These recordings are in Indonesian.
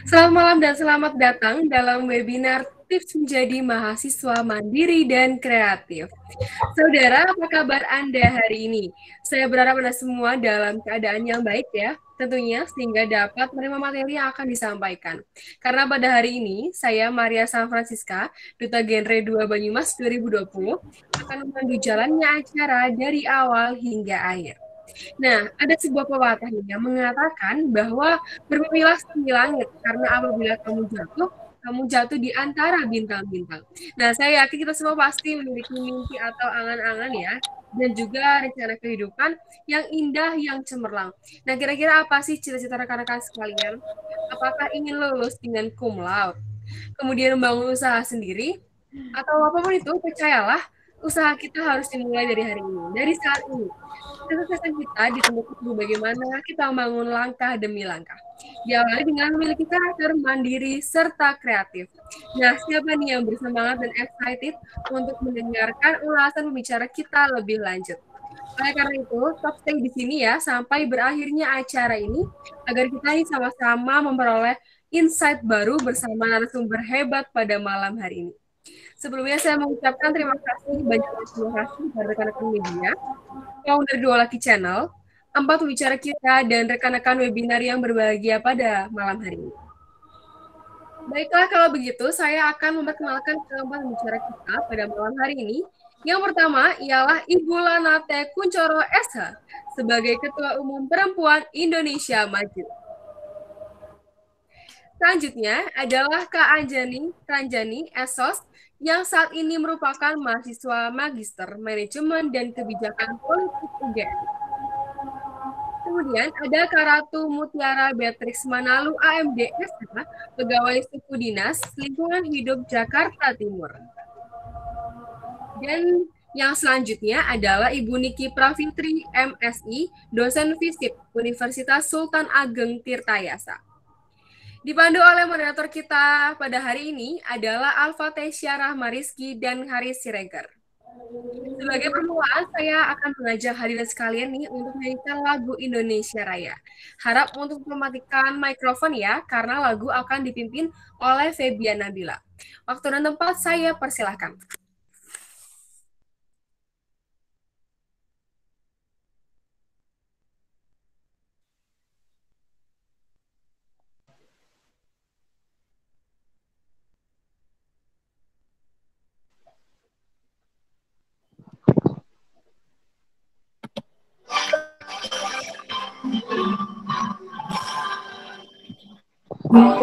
Selamat malam dan selamat datang dalam webinar Tips Menjadi Mahasiswa Mandiri dan Kreatif. Saudara, apa kabar Anda hari ini? Saya berharap Anda semua dalam keadaan yang baik ya, tentunya sehingga dapat menerima materi yang akan disampaikan. Karena pada hari ini, saya Maria San Francisca, Duta Genre 2 Banyumas 2020, akan memandu jalannya acara dari awal hingga akhir. Nah, ada sebuah pepatah nih yang mengatakan bahwa bermimpilah setinggi langit, karena apabila kamu jatuh di antara bintang-bintang. Nah, saya yakin kita semua pasti memiliki mimpi atau angan-angan ya, dan juga rencana kehidupan yang indah, yang cemerlang. Nah, kira-kira apa sih cita-cita rekan-rekan sekalian? Apakah ingin lulus dengan cum laude, kemudian membangun usaha sendiri, atau apapun itu, percayalah, usaha kita harus dimulai dari hari ini, dari saat ini. Kesuksesan kita ditentukan dari bagaimana kita membangun langkah demi langkah. Diawali dengan memiliki karakter mandiri serta kreatif. Nah, siapa nih yang bersemangat dan excited untuk mendengarkan ulasan pembicara kita lebih lanjut? Oleh karena itu, tetap stay di sini ya sampai berakhirnya acara ini agar kita ini sama-sama memperoleh insight baru bersama narasumber hebat pada malam hari ini. Sebelumnya saya mengucapkan terima kasih, banyak terima kasih kepada rekan-rekan media, founder Dua Laki Channel, empat pembicara kita, dan rekan-rekan webinar yang berbahagia pada malam hari ini. Baiklah, kalau begitu saya akan memperkenalkan keempat pembicara kita pada malam hari ini. Yang pertama ialah Ibu Lanate Kuncoro SH sebagai Ketua Umum Perempuan Indonesia Maju. Selanjutnya adalah Kak Anjani Ranjani Esos yang saat ini merupakan mahasiswa Magister Manajemen dan Kebijakan Politik UGM. Kemudian ada Kak Ratu Mutiara Beatrix Manalu AMDSH, Pegawai Suku Dinas Lingkungan Hidup Jakarta Timur. Dan yang selanjutnya adalah Ibu Niki Pravitri MSI, dosen FISIP Universitas Sultan Ageng Tirtayasa. Dipandu oleh moderator kita pada hari ini adalah Alfatesya Rahmariski dan Haris Siregar. Sebagai permulaan, saya akan mengajak hadirin sekalian nih untuk menyanyikan lagu Indonesia Raya. Harap untuk mematikan mikrofon ya, karena lagu akan dipimpin oleh Febian Nabila. Waktu dan tempat saya persilahkan.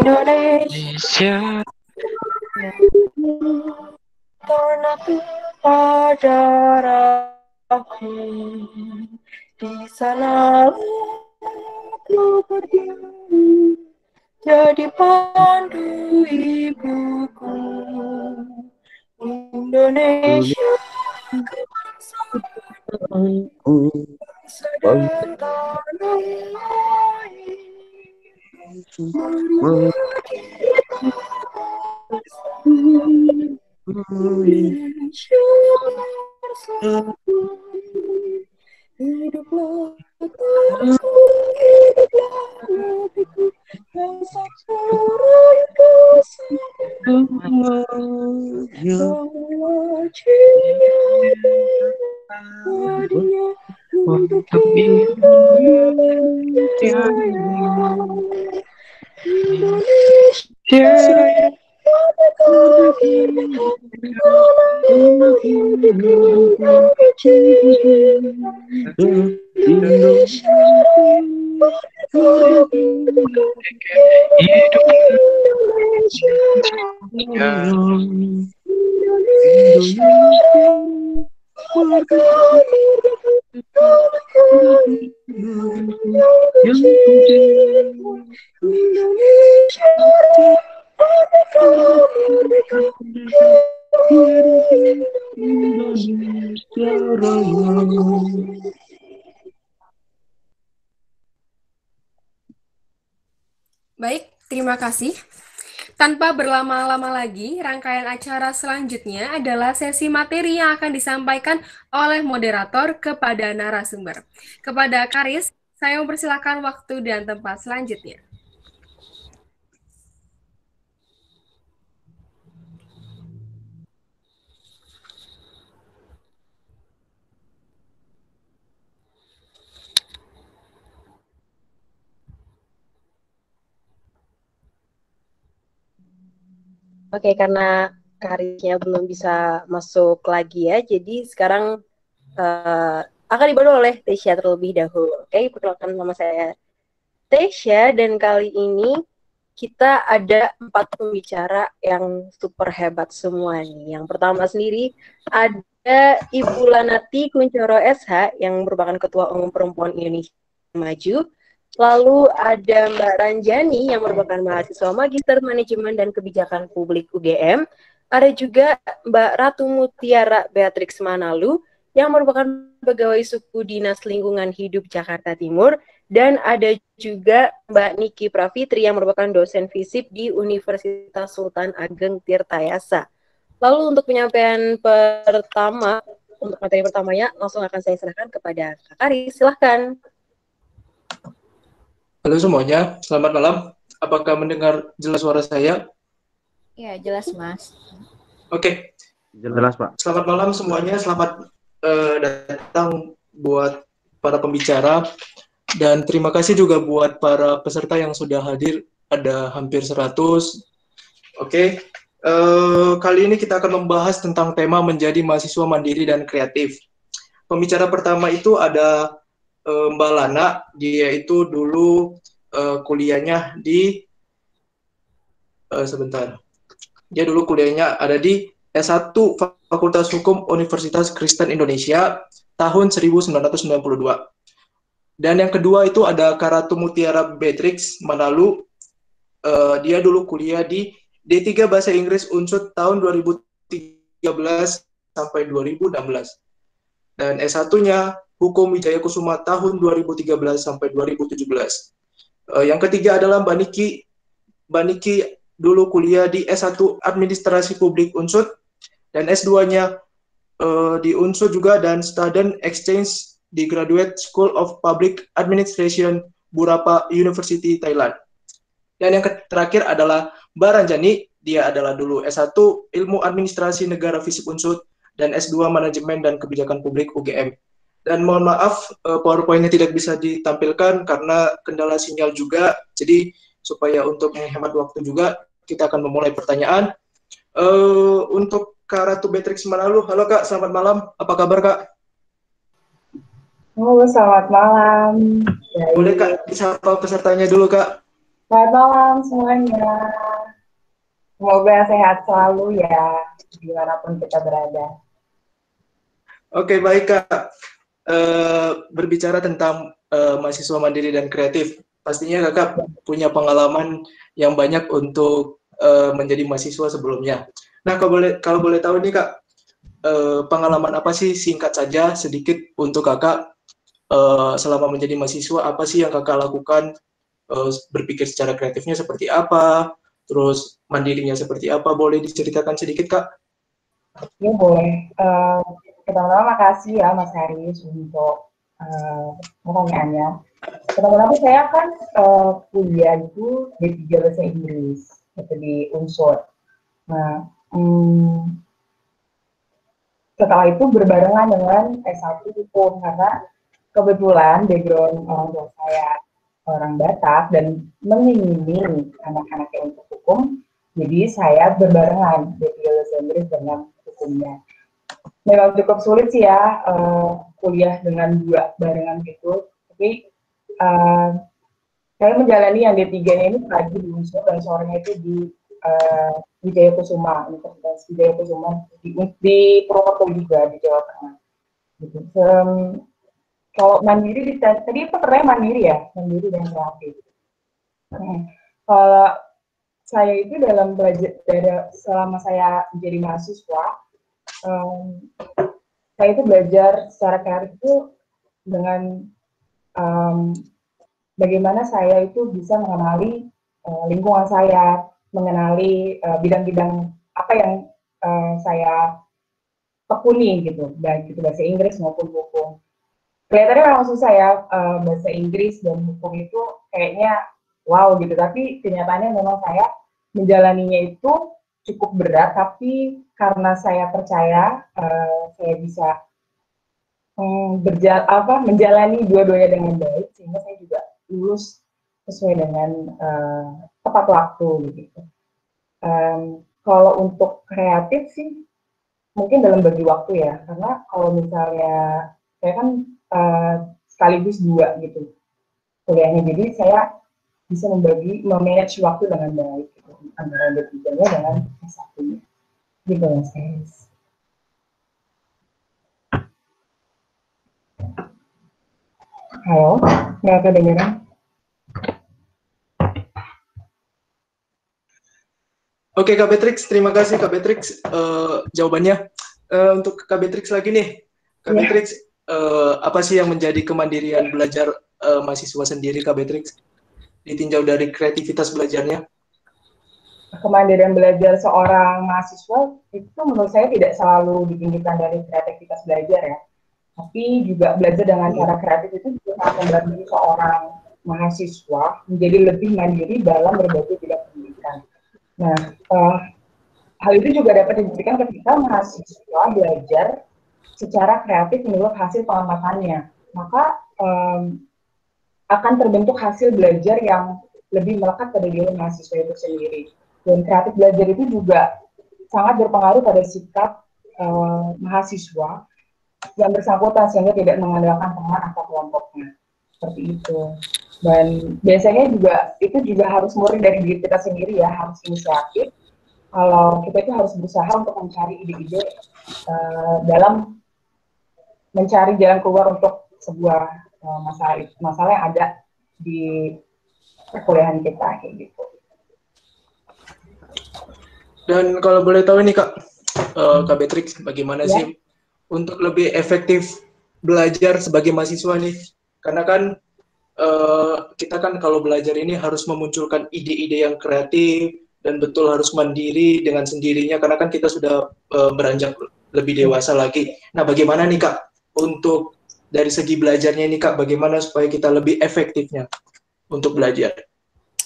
Indonesia ternapi pada darahku, di sana aku berdiri jadi pandu ibuku. Indonesia kebangsaan dan tanah air. Indonesia bersatu, hiduplah tanahku, hiduplah negeriku, bangsa rakyat wajibnya untuk Indonesia Raya. Baik, terima kasih. Tanpa berlama-lama lagi, rangkaian acara selanjutnya adalah sesi materi yang akan disampaikan oleh moderator kepada narasumber. Kepada Karis, saya mempersilakan waktu dan tempat selanjutnya. Oke, karena Karisnya belum bisa masuk lagi ya, jadi sekarang akan dibantu oleh Tesya terlebih dahulu. Oke, perkenalkan nama saya Tesya, dan kali ini kita ada 4 pembicara yang super hebat semua nih. Yang pertama sendiri ada Ibu Lanati Kuncoro SH yang merupakan Ketua Umum Perempuan Indonesia Maju. Lalu ada Mbak Ranjani yang merupakan mahasiswa Magister Manajemen dan Kebijakan Publik UGM. Ada juga Mbak Ratu Mutiara Beatrix Manalu yang merupakan pegawai suku Dinas Lingkungan Hidup Jakarta Timur. Dan ada juga Mbak Niki Pravitri yang merupakan dosen FISIP di Universitas Sultan Ageng Tirtayasa. Lalu untuk penyampaian pertama, untuk materi pertamanya, langsung akan saya serahkan kepada Kak Karis. Silahkan. Halo semuanya, selamat malam. Apakah mendengar jelas suara saya? Ya, jelas Mas. Oke. Jelas Pak. Selamat malam semuanya, selamat datang buat para pembicara. Dan terima kasih juga buat para peserta yang sudah hadir, ada hampir 100. Oke, kali ini kita akan membahas tentang tema menjadi mahasiswa mandiri dan kreatif. Pembicara pertama itu ada Mbak Lana, dia itu dulu kuliahnya di, dia dulu kuliahnya ada di S1 Fakultas Hukum Universitas Kristen Indonesia tahun 1992. Dan yang kedua itu ada Karatu Mutiara Beatrix Manalu. Dia dulu kuliah di D3 Bahasa Inggris Unsud tahun 2013 sampai 2016. Dan S1-nya Hukum Wijaya Kusuma tahun 2013 sampai 2017. Yang ketiga adalah Mbak Niki. Mbak Niki dulu kuliah di S1 Administrasi Publik Unsud dan S2-nya di Unsud juga, dan Student Exchange di Graduate School of Public Administration Burapa University Thailand. Dan yang terakhir adalah Mbak Ranjani, dia adalah dulu S1 Ilmu Administrasi Negara FISIP Unsud dan S2 Manajemen dan Kebijakan Publik UGM. Dan mohon maaf, PowerPoint-nya tidak bisa ditampilkan karena kendala sinyal juga, jadi supaya untuk menghemat waktu juga, kita akan memulai pertanyaan. Untuk Kak Ratu Beatrix Manalu, halo Kak, selamat malam, apa kabar Kak? Halo, selamat malam. Boleh Kak, disapa pesertanya dulu Kak. Selamat malam semuanya. Semoga sehat selalu ya, dimanapun kita berada. Oke, baik Kak. Berbicara tentang mahasiswa mandiri dan kreatif, pastinya Kakak punya pengalaman yang banyak untuk menjadi mahasiswa sebelumnya. Nah, kalau boleh tahu nih Kak, pengalaman apa sih, singkat saja sedikit untuk Kakak selama menjadi mahasiswa, apa sih yang Kakak lakukan, berpikir secara kreatifnya seperti apa, terus mandirinya seperti apa, boleh diceritakan sedikit Kak? Ya boleh. Pertama-tama makasih ya Mas Haris untuk pertanyaannya. Pertama-tama saya kan kuliah itu D3 Bahasa Inggris, itu di Unsur. Nah, setelah itu berbarengan dengan S1 Hukum, karena kebetulan background orang tua saya orang Batak dan mengimbing anak-anaknya untuk hukum, jadi saya berbarengan D3 Bahasa Inggris dengan hukumnya. Memang cukup sulit sih ya kuliah dengan dua barengan gitu, tapi saya menjalani yang D3-nya ini pagi di Unsur dan sorenya itu di Wijaya Kusuma, Universitas Wijaya Kusuma di Purwokerto juga, di Jawa Tengah. Gitu. Kalau mandiri, tadi pertanyaan mandiri ya, mandiri dan kreatif. Kalau saya itu dalam belajar, selama saya menjadi mahasiswa, saya itu belajar secara kreatif itu dengan bagaimana saya itu bisa mengenali lingkungan saya, mengenali bidang-bidang apa yang saya tekuni gitu, baik itu bahasa Inggris maupun hukum. Kelihatannya memang susah ya, bahasa Inggris dan hukum itu kayaknya wow gitu, tapi kenyataannya memang saya menjalaninya itu cukup berat, tapi karena saya percaya saya bisa menjalani dua-duanya dengan baik, sehingga saya juga lulus sesuai dengan tepat waktu gitu. Kalau untuk kreatif sih mungkin dalam bagi waktu ya, karena kalau misalnya saya kan sekaligus 2 gitu kuliahnya, jadi saya bisa memanage waktu dengan baik gitu, antara D3-nya dengan S1-nya gitu Mas Teris. Halo, nggak kedengeran? Oke, Kak Beatrix, terima kasih Kak Beatrix jawabannya. Untuk Kak Beatrix lagi nih, Kak Beatrix, apa sih yang menjadi kemandirian belajar mahasiswa sendiri, Kak Beatrix? Ditinjau dari kreativitas belajarnya. Kemandirian belajar seorang mahasiswa itu menurut saya tidak selalu ditinggikan dari kreativitas belajar ya, tapi juga belajar dengan cara kreatif itu juga akan membantu seorang mahasiswa menjadi lebih mandiri dalam berbagai bidang pendidikan. Nah, hal itu juga dapat dibuktikan ketika mahasiswa belajar secara kreatif menurut hasil pengamatannya. Maka akan terbentuk hasil belajar yang lebih melekat pada diri mahasiswa itu sendiri. Dan kreatif belajar itu juga sangat berpengaruh pada sikap mahasiswa yang bersangkutan sehingga tidak mengandalkan teman atau kelompoknya. Seperti itu. Dan biasanya juga itu juga harus murni dari diri kita sendiri ya, harus inisiatif. Kalau kita itu harus berusaha untuk mencari ide-ide dalam mencari jalan keluar untuk sebuah masalah yang ada di perkuliahan kita kayak gitu. Dan kalau boleh tahu nih Kak, Kak Beatrix, bagaimana sih untuk lebih efektif belajar sebagai mahasiswa nih? Karena kan kita kan kalau belajar ini harus memunculkan ide-ide yang kreatif dan betul harus mandiri dengan sendirinya karena kan kita sudah beranjak lebih dewasa lagi. Nah, bagaimana nih Kak untuk dari segi belajarnya ini Kak, bagaimana supaya kita lebih efektifnya untuk belajar?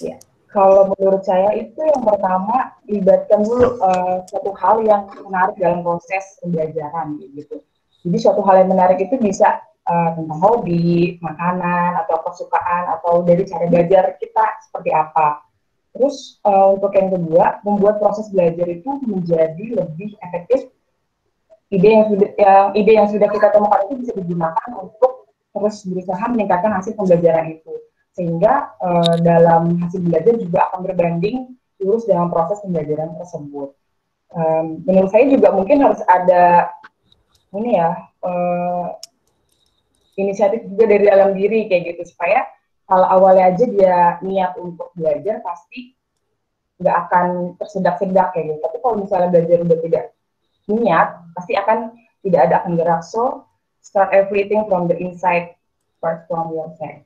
Ya, kalau menurut saya itu yang pertama libatkan dulu suatu hal yang menarik dalam proses pembelajaran gitu. Jadi suatu hal yang menarik itu bisa tentang hobi, makanan, atau kesukaan, atau dari cara belajar kita seperti apa. Terus untuk yang kedua, membuat proses belajar itu menjadi lebih efektif. Ide yang sudah kita temukan itu bisa digunakan untuk terus berusaha meningkatkan hasil pembelajaran itu. Sehingga dalam hasil belajar juga akan berbanding lurus dengan proses pembelajaran tersebut. Menurut saya juga mungkin harus ada ini ya, inisiatif juga dari dalam diri kayak gitu supaya kalau awalnya aja dia niat untuk belajar pasti nggak akan tersedak-sedak kayak gitu. Tapi kalau misalnya belajar udah tidak niat pasti akan tidak ada akan gerak. So start everything from the inside, start from yourself.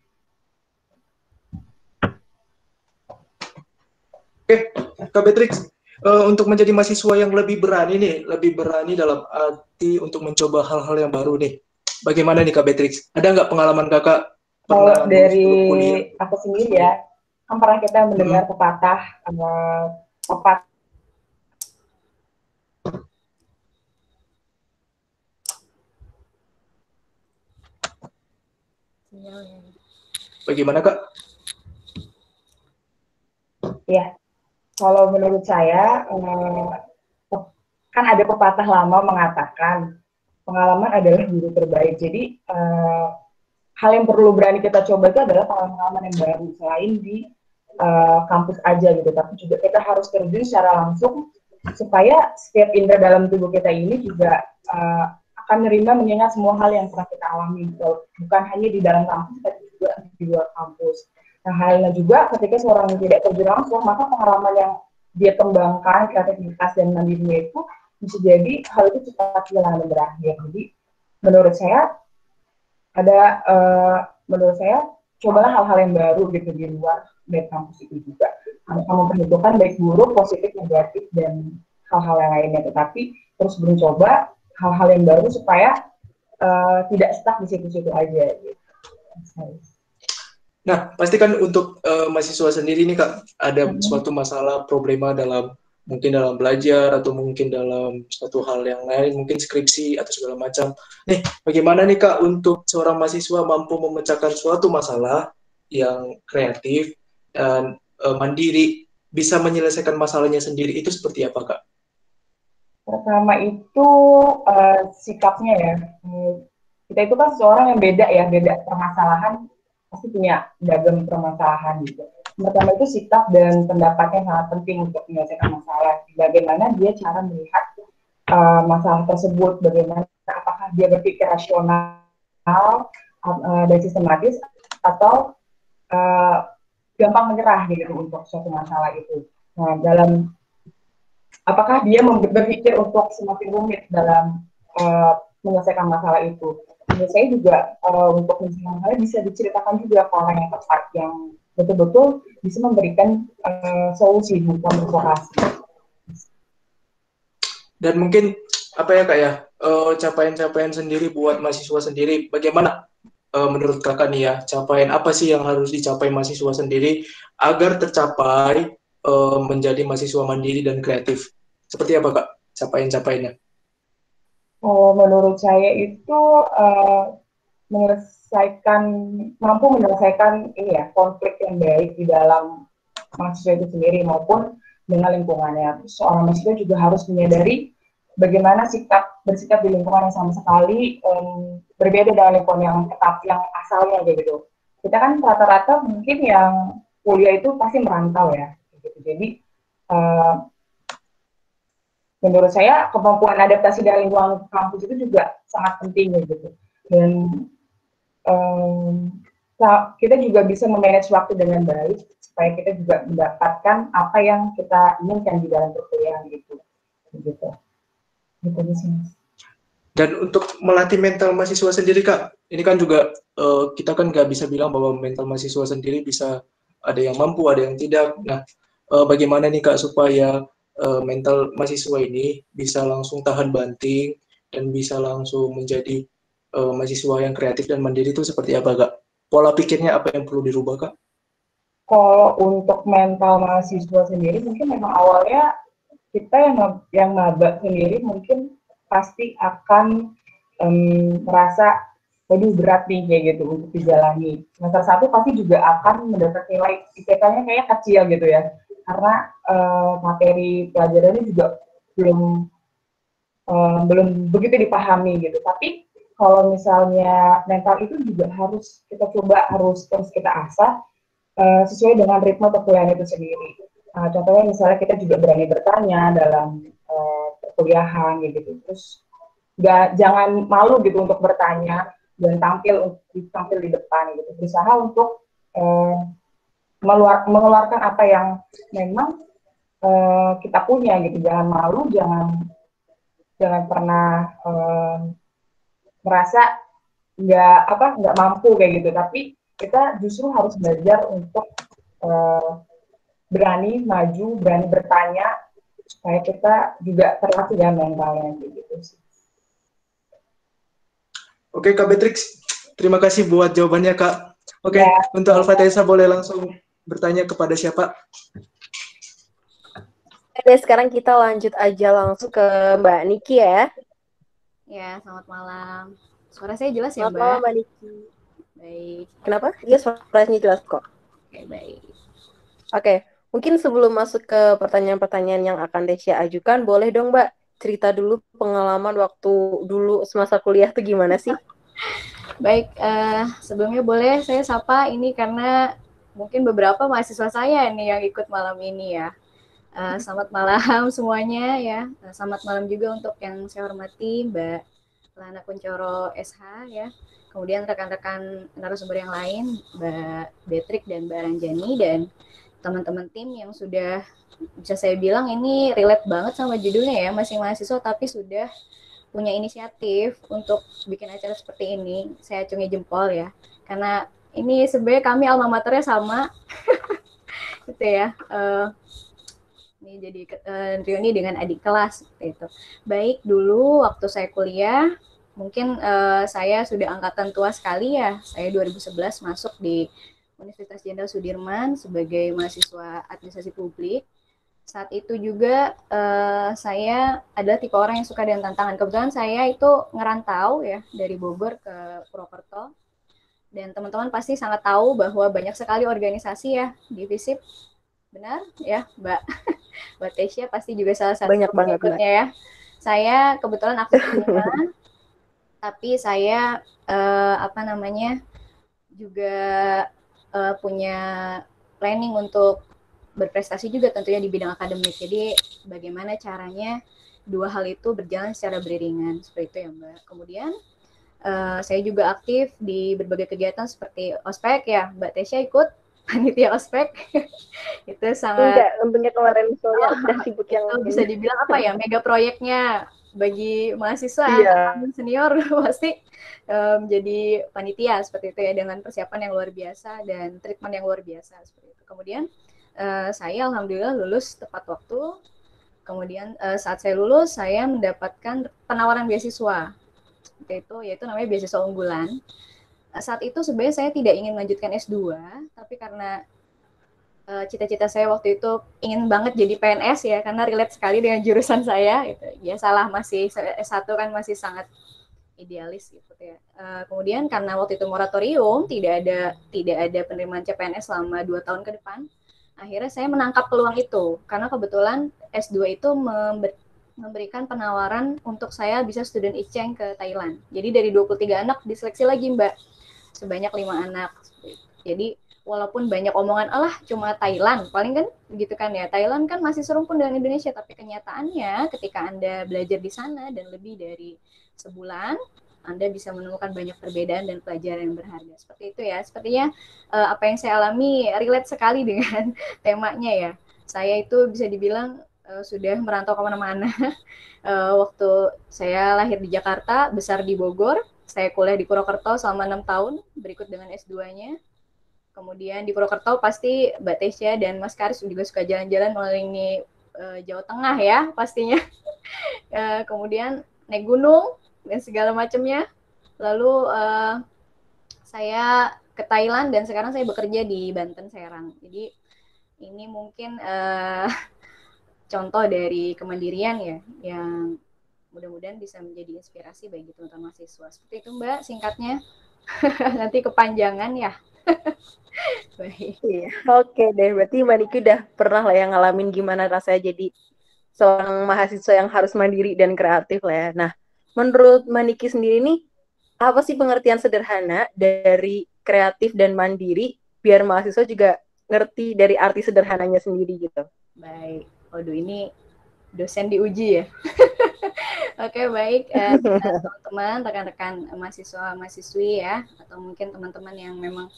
Oke, Kak Beatrix, untuk menjadi mahasiswa yang lebih berani dalam arti untuk mencoba hal-hal yang baru nih. Bagaimana nih Kak Beatrix? Ada nggak pengalaman Kakak? Kalau dari aku sendiri ya, kan pernah kita mendengar pepatah Bagaimana Kak? Ya, kalau menurut saya kan ada pepatah lama mengatakan pengalaman adalah guru terbaik. Jadi hal yang perlu berani kita coba itu adalah pengalaman yang baru selain di kampus aja gitu, tapi juga kita harus terjun secara langsung supaya setiap indera dalam tubuh kita ini juga akan menerima mengingat semua hal yang pernah kita alami gitu. Bukan hanya di dalam kampus tapi juga di luar kampus. Nah, halnya juga ketika seorang tidak terjun langsung, maka pengalaman yang dia kembangkan, kreativitas dan mandirinya itu bisa jadi hal itu cepat hilang dan berakhir. Jadi menurut saya cobalah hal-hal yang baru gitu di luar dari kampus itu juga. Kamu perhitungkan baik buruk, positif, negatif dan hal-hal yang lainnya. Tetapi terus mencoba hal-hal yang baru supaya tidak stuck di situ-situ aja. Gitu. Nah, pasti kan untuk mahasiswa sendiri nih Kak, ada suatu masalah, problema mungkin dalam belajar atau mungkin dalam suatu hal yang lain, mungkin skripsi atau segala macam. Nih, bagaimana nih Kak untuk seorang mahasiswa mampu memecahkan suatu masalah yang kreatif dan mandiri bisa menyelesaikan masalahnya sendiri itu seperti apa, Kak? Pertama itu sikapnya ya. Kita itu kan seorang yang beda ya, beda permasalahan, pasti punya beragam permasalahan gitu. Pertama itu sikap dan pendapatnya sangat penting untuk menyelesaikan masalah. Bagaimana dia cara melihat masalah tersebut, bagaimana apakah dia berpikir rasional dan sistematis atau gampang menyerah gitu untuk suatu masalah itu. Nah, apakah dia berpikir untuk semakin rumit dalam menyelesaikan masalah itu. Menurut saya juga untuk menyelesaikan masalah bisa diceritakan juga ke orang yang tepat, yang betul-betul bisa memberikan solusi, bukan provokasi. Dan mungkin apa ya Kak ya, capaian-capaian sendiri buat mahasiswa sendiri, bagaimana menurut Kakak nih ya, capaian apa sih yang harus dicapai mahasiswa sendiri agar tercapai menjadi mahasiswa mandiri dan kreatif? Seperti apa Kak capaian-capaiannya? Menurut saya itu mampu menyelesaikan ini ya, konflik yang baik di dalam mahasiswa itu sendiri maupun dengan lingkungannya. Seorang mahasiswa juga harus menyadari bagaimana bersikap di lingkungan yang sama sekali berbeda dengan lingkungan yang yang asalnya gitu. Kita kan rata-rata mungkin yang kuliah itu pasti merantau ya. Gitu. Jadi menurut saya kemampuan adaptasi dari lingkungan kampus itu juga sangat penting gitu. Dan kita juga bisa memanage waktu dengan baik supaya kita juga mendapatkan apa yang kita inginkan di dalam perkuliahan itu. Gitu. Dan untuk melatih mental mahasiswa sendiri Kak, ini kan juga kita kan nggak bisa bilang bahwa mental mahasiswa sendiri bisa ada yang mampu, ada yang tidak. Nah, bagaimana nih Kak supaya mental mahasiswa ini bisa langsung tahan banting dan bisa langsung menjadi mahasiswa yang kreatif dan mandiri itu seperti apa Kak? Pola pikirnya apa yang perlu dirubah Kak? Kalau untuk mental mahasiswa sendiri mungkin memang awalnya kita yang maba sendiri mungkin pasti akan merasa waduh berat nih kayak gitu untuk dijalani. Semester 1 pasti juga akan mendapat nilai IPK-nya kayak kecil gitu ya. Karena materi pelajarannya juga belum begitu dipahami gitu. Tapi kalau misalnya mental itu juga harus kita coba, harus terus kita asah sesuai dengan ritme perkuliahan itu sendiri. Contohnya misalnya kita juga berani bertanya dalam perkuliahan gitu. Terus jangan malu gitu untuk bertanya dan tampil di depan gitu. Berusaha untuk mengeluarkan apa yang memang kita punya gitu. Jangan malu, jangan pernah merasa nggak mampu kayak gitu. Tapi kita justru harus belajar untuk berani maju, berani bertanya supaya kita juga terlatih dengan mentalnya gitu sih. Oke Kak Beatrix, terima kasih buat jawabannya Kak. Oke, ya. Untuk Alfatesa boleh langsung bertanya kepada siapa? Oke, sekarang kita lanjut aja langsung ke Mbak Niki ya. Ya, selamat malam. Suara saya jelas ya, Mbak? Selamat malam, Mbak Niki. Baik. Kenapa? Iya, suaranya jelas kok. Oke, baik. Oke, mungkin sebelum masuk ke pertanyaan-pertanyaan yang akan Desya ajukan, boleh dong Mbak cerita dulu pengalaman waktu dulu semasa kuliah tuh gimana sih? Baik, sebelumnya boleh saya sapa ini karena mungkin beberapa mahasiswa saya nih yang ikut malam ini ya. Selamat malam semuanya ya. Selamat malam juga untuk yang saya hormati Mbak Lana Kuncoro SH ya. Kemudian rekan-rekan narasumber yang lain, Mbak Beatrix dan Mbak Ranjani, dan teman-teman tim yang sudah, bisa saya bilang ini relate banget sama judulnya ya, masih mahasiswa tapi sudah punya inisiatif untuk bikin acara seperti ini. Saya acungi jempol ya, karena ini sebenarnya kami alma maternya sama gitu ya. Ini jadi reuni dengan adik kelas seperti itu. Baik, dulu waktu saya kuliah, mungkin saya sudah angkatan tua sekali ya. Saya 2011 masuk di Universitas Jenderal Sudirman sebagai mahasiswa administrasi publik. Saat itu juga saya adalah tipe orang yang suka dengan tantangan. Kebetulan saya itu ngerantau ya dari Bogor ke Purwokerto. Dan teman-teman pasti sangat tahu bahwa banyak sekali organisasi ya di FISIP. benar ya Mbak. Mbak Tesya pasti juga salah satu Banyak banget, Mbak. pengikutnya ya. Saya kebetulan aktif lima, tapi saya juga punya planning untuk berprestasi juga tentunya di bidang akademik. Jadi bagaimana caranya dua hal itu berjalan secara beriringan seperti itu ya Mbak. Kemudian saya juga aktif di berbagai kegiatan seperti ospek ya, Mbak Tesya ikut panitia ospek. Itu sangat Enggak, untungnya kemarin soalnya udah sibuk yang itu bisa dibilang apa ya, mega proyeknya bagi mahasiswa Iya. senior pasti menjadi panitia seperti itu ya, dengan persiapan yang luar biasa dan treatment yang luar biasa seperti itu. Kemudian saya alhamdulillah lulus tepat waktu. Kemudian saat saya lulus saya mendapatkan penawaran beasiswa seperti itu, yaitu namanya beasiswa unggulan. Saat itu sebenarnya saya tidak ingin melanjutkan S2, tapi karena cita-cita saya waktu itu ingin banget jadi PNS ya, karena relate sekali dengan jurusan saya. Gitu. Ya salah, masih S1 kan masih sangat idealis gitu ya. Kemudian karena waktu itu moratorium, tidak ada penerimaan CPNS selama 2 tahun ke depan, akhirnya saya menangkap peluang itu. Karena kebetulan S2 itu memberikan penawaran untuk saya bisa student exchange ke Thailand. Jadi dari 23 anak diseleksi lagi Mbak, sebanyak 5 anak. Jadi walaupun banyak omongan, alah cuma Thailand, paling kan gitu kan ya, Thailand kan masih serumpun dengan Indonesia, tapi kenyataannya ketika Anda belajar di sana dan lebih dari sebulan, Anda bisa menemukan banyak perbedaan dan pelajaran yang berharga. Seperti itu ya, sepertinya apa yang saya alami relate sekali dengan temanya ya. Saya itu bisa dibilang sudah merantau kemana-mana. Waktu saya lahir di Jakarta, besar di Bogor, saya kuliah di Purwokerto selama 6 tahun, berikut dengan S2-nya. Kemudian di Purwokerto pasti Mbak Tesya dan Mas Karis juga suka jalan-jalan mengelilingi Jawa Tengah ya pastinya. Kemudian naik gunung dan segala macamnya. Lalu saya ke Thailand dan sekarang saya bekerja di Banten Serang. Jadi ini mungkin contoh dari kemandirian ya, yang mudah-mudahan bisa menjadi inspirasi bagi teman-teman mahasiswa. Seperti itu Mbak, singkatnya. Nanti kepanjangan ya. Baik. Iya. Oke deh, berarti Mbak Niki udah pernah lah yang ngalamin gimana rasanya jadi seorang mahasiswa yang harus mandiri dan kreatif lah ya. Nah, menurut Mbak Niki sendiri nih, apa sih pengertian sederhana dari kreatif dan mandiri biar mahasiswa juga ngerti dari arti sederhananya sendiri gitu? Baik. Waduh, ini dosen diuji ya. Oke, baik. Teman-teman, rekan-rekan mahasiswa-mahasiswi ya, atau mungkin teman-teman yang memang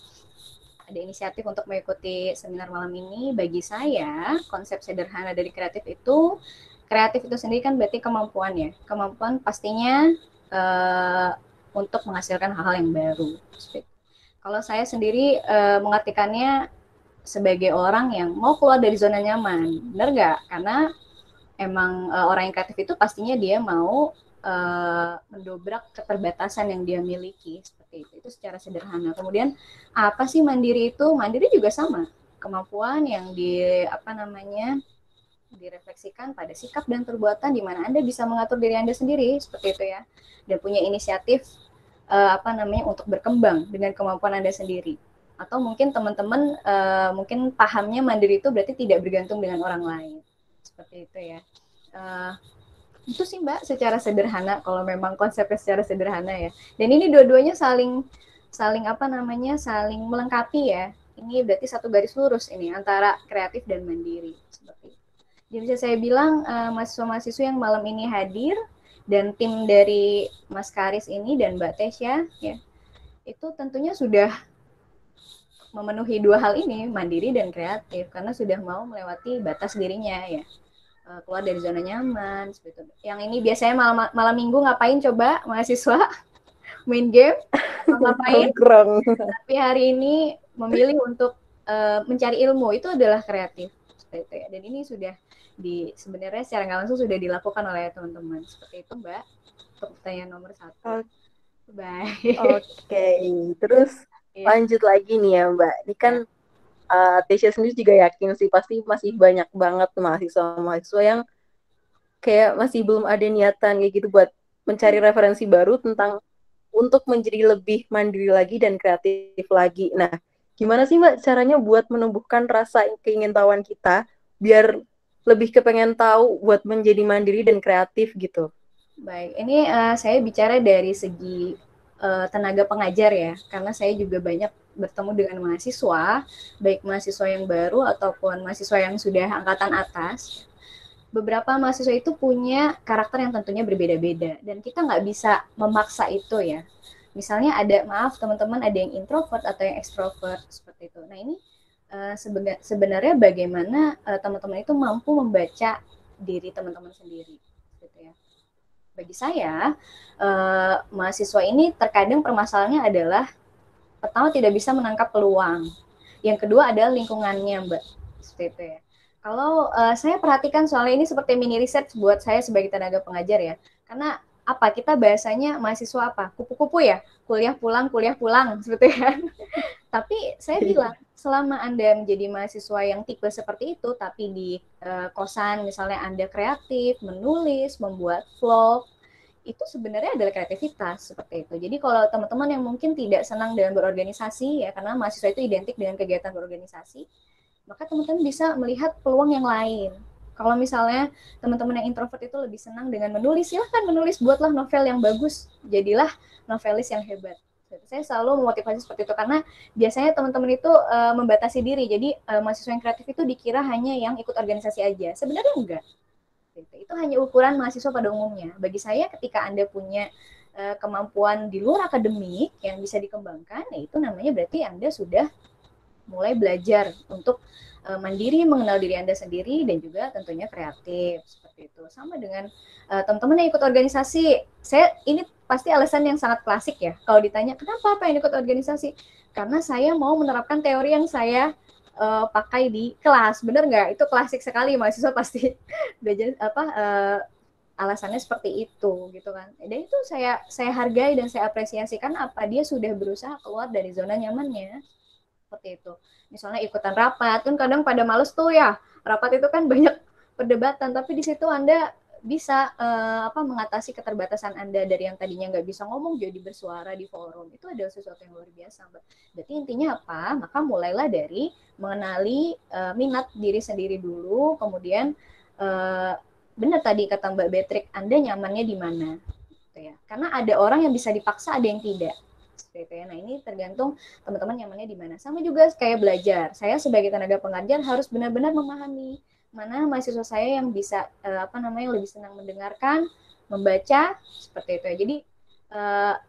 ada inisiatif untuk mengikuti seminar malam ini, bagi saya konsep sederhana dari kreatif itu sendiri kan berarti kemampuan ya, kemampuan pastinya untuk menghasilkan hal-hal yang baru. Kalau saya sendiri mengartikannya sebagai orang yang mau keluar dari zona nyaman, benar nggak? Karena emang orang yang kreatif itu pastinya dia mau mendobrak keterbatasan yang dia miliki, seperti itu secara sederhana. Kemudian apa sih mandiri itu? Mandiri juga sama, kemampuan yang direfleksikan pada sikap dan perbuatan di mana Anda bisa mengatur diri Anda sendiri, seperti itu ya, dan punya inisiatif untuk berkembang dengan kemampuan Anda sendiri. Atau mungkin teman-teman mungkin pahamnya mandiri itu berarti tidak bergantung dengan orang lain, seperti itu ya. Itu sih Mbak secara sederhana, kalau memang konsepnya secara sederhana ya. Dan ini dua-duanya saling melengkapi ya. Ini berarti satu garis lurus ini antara kreatif dan mandiri, seperti itu. Jadi bisa saya bilang mahasiswa-mahasiswa yang malam ini hadir dan tim dari Mas Karis ini dan Mbak Tesya ya, itu tentunya sudah memenuhi dua hal ini, mandiri dan kreatif, karena sudah mau melewati batas dirinya ya, keluar dari zona nyaman seperti itu. Yang ini biasanya malam minggu ngapain coba mahasiswa? Main game, ngapain? Tapi hari ini memilih untuk mencari ilmu, itu adalah kreatif seperti itu ya. Dan ini sudah sebenarnya secara nggak langsung sudah dilakukan oleh teman-teman, seperti itu Mbak. Untuk pertanyaan nomor 1. Baik. Oke, terus lanjut lagi nih ya Mbak. Ini kan Tesya sendiri juga yakin sih pasti masih banyak banget mahasiswa-mahasiswa yang kayak masih belum ada niatan kayak gitu buat mencari referensi baru tentang untuk menjadi lebih mandiri lagi dan kreatif lagi. Nah, Gimana sih Mbak caranya buat menumbuhkan rasa keingintahuan kita biar lebih kepengen tahu buat menjadi mandiri dan kreatif gitu? Baik, ini saya bicara dari segi tenaga pengajar ya, karena saya juga banyak bertemu dengan mahasiswa, baik mahasiswa yang baru ataupun mahasiswa yang sudah angkatan atas. Beberapa mahasiswa itu punya karakter yang tentunya berbeda-beda, dan kita nggak bisa memaksa itu ya. Misalnya ada, maaf teman-teman, ada yang introvert atau yang ekstrovert, seperti itu. Nah ini sebenarnya bagaimana teman-teman itu mampu membaca diri teman-teman sendiri, gitu ya. Bagi saya, mahasiswa ini terkadang permasalahannya adalah pertama tidak bisa menangkap peluang. Yang kedua adalah lingkungannya, Mbak. Seperti itu ya. Kalau saya perhatikan soalnya ini seperti mini research buat saya sebagai tenaga pengajar ya. Karena apa? Kita bahasanya mahasiswa apa? Kupu-kupu ya? Kuliah pulang, seperti kan. Tapi saya bilang, selama Anda menjadi mahasiswa yang tipe seperti itu, tapi di kosan misalnya Anda kreatif, menulis, membuat vlog, itu sebenarnya adalah kreativitas seperti itu. Jadi kalau teman-teman yang mungkin tidak senang dengan berorganisasi ya, karena mahasiswa itu identik dengan kegiatan berorganisasi, maka teman-teman bisa melihat peluang yang lain. Kalau misalnya teman-teman yang introvert itu lebih senang dengan menulis, silahkan menulis, buatlah novel yang bagus, jadilah novelis yang hebat. Saya selalu memotivasi seperti itu karena biasanya teman-teman itu membatasi diri. Jadi mahasiswa yang kreatif itu dikira hanya yang ikut organisasi aja. Sebenarnya enggak. Itu hanya ukuran mahasiswa pada umumnya. Bagi saya ketika Anda punya kemampuan di luar akademik yang bisa dikembangkan, ya itu namanya berarti Anda sudah mulai belajar untuk mandiri, mengenal diri Anda sendiri, dan juga tentunya kreatif, seperti itu. Sama dengan teman-teman yang ikut organisasi, ini pasti alasan yang sangat klasik ya, kalau ditanya, kenapa pengen ikut organisasi? Karena saya mau menerapkan teori yang saya pakai di kelas, bener nggak? Itu klasik sekali, mahasiswa pasti belajar alasannya seperti itu, gitu kan. Dan itu saya hargai dan saya apresiasikan apa dia sudah berusaha keluar dari zona nyamannya, seperti itu. Misalnya ikutan rapat, kan kadang pada males tuh ya, rapat itu kan banyak perdebatan, tapi di situ Anda bisa mengatasi keterbatasan Anda dari yang tadinya nggak bisa ngomong jadi bersuara di forum. Itu adalah sesuatu yang luar biasa, Mbak. Berarti intinya apa? Maka mulailah dari mengenali minat diri sendiri dulu, kemudian benar tadi kata Mbak Betrik, Anda nyamannya di mana? Gitu ya. Karena ada orang yang bisa dipaksa, ada yang tidak. Gitu ya. Nah ini tergantung teman-teman nyamannya di mana. Sama juga kayak belajar. Saya sebagai tenaga pengajar harus benar-benar memahami mana mahasiswa saya yang bisa lebih senang mendengarkan, membaca, seperti itu ya. Jadi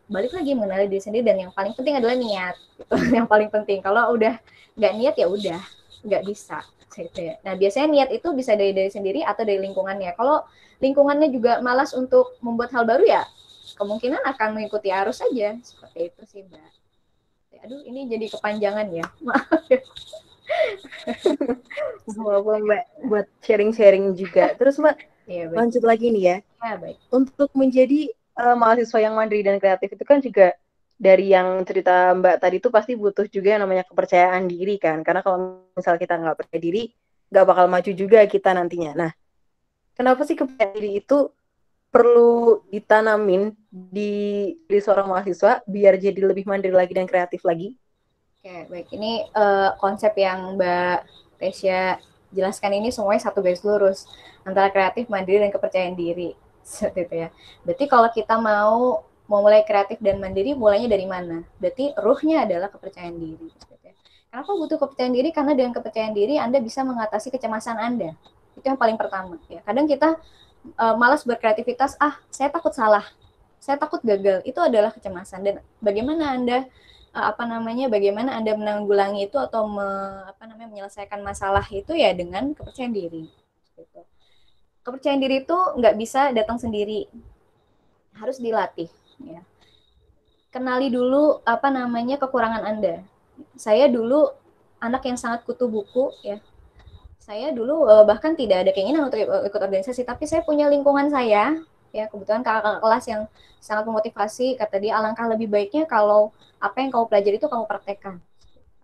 balik lagi mengenali diri sendiri, dan yang paling penting adalah niat. Gitu. Yang paling penting. Kalau udah nggak niat ya udah nggak bisa. Gitu ya. Nah biasanya niat itu bisa dari sendiri atau dari lingkungannya. Kalau lingkungannya juga malas untuk membuat hal baru ya kemungkinan akan mengikuti arus saja, seperti itu sih Mbak. Aduh ini jadi kepanjangan ya, maaf ya. Walaupun Mbak buat sharing-sharing juga. Terus Mbak, Ya, lanjut lagi nih ya. Ya, baik. Untuk menjadi mahasiswa yang mandiri dan kreatif itu kan juga dari yang cerita Mbak tadi itu pasti butuh juga yang namanya kepercayaan diri kan. Karena kalau misal kita nggak percaya diri, nggak bakal maju juga kita nantinya. Nah, kenapa sih kepercayaan diri itu perlu ditanamin di seorang mahasiswa biar jadi lebih mandiri lagi dan kreatif lagi? Oke, baik. Ini konsep yang Mbak Tesya jelaskan ini semuanya satu garis lurus antara kreatif, mandiri, dan kepercayaan diri. Seperti itu ya. Berarti kalau kita mau mulai kreatif dan mandiri, mulainya dari mana? Berarti ruhnya adalah kepercayaan diri. Kenapa butuh kepercayaan diri? Karena dengan kepercayaan diri Anda bisa mengatasi kecemasan Anda. Itu yang paling pertama. Ya. Kadang kita malas berkreativitas, saya takut salah, saya takut gagal. Itu adalah kecemasan. Dan bagaimana Anda bagaimana Anda menanggulangi itu atau menyelesaikan masalah itu ya dengan kepercayaan diri. Gitu. Kepercayaan diri itu nggak bisa datang sendiri, harus dilatih. Ya. Kenali dulu kekurangan Anda. Saya dulu anak yang sangat kutu buku, ya. Saya dulu bahkan tidak ada keinginan untuk ikut organisasi, tapi saya punya lingkungan saya. Ya, kebetulan kakak kelas yang sangat memotivasi, kata dia alangkah lebih baiknya kalau apa yang kamu pelajari itu kamu praktekkan.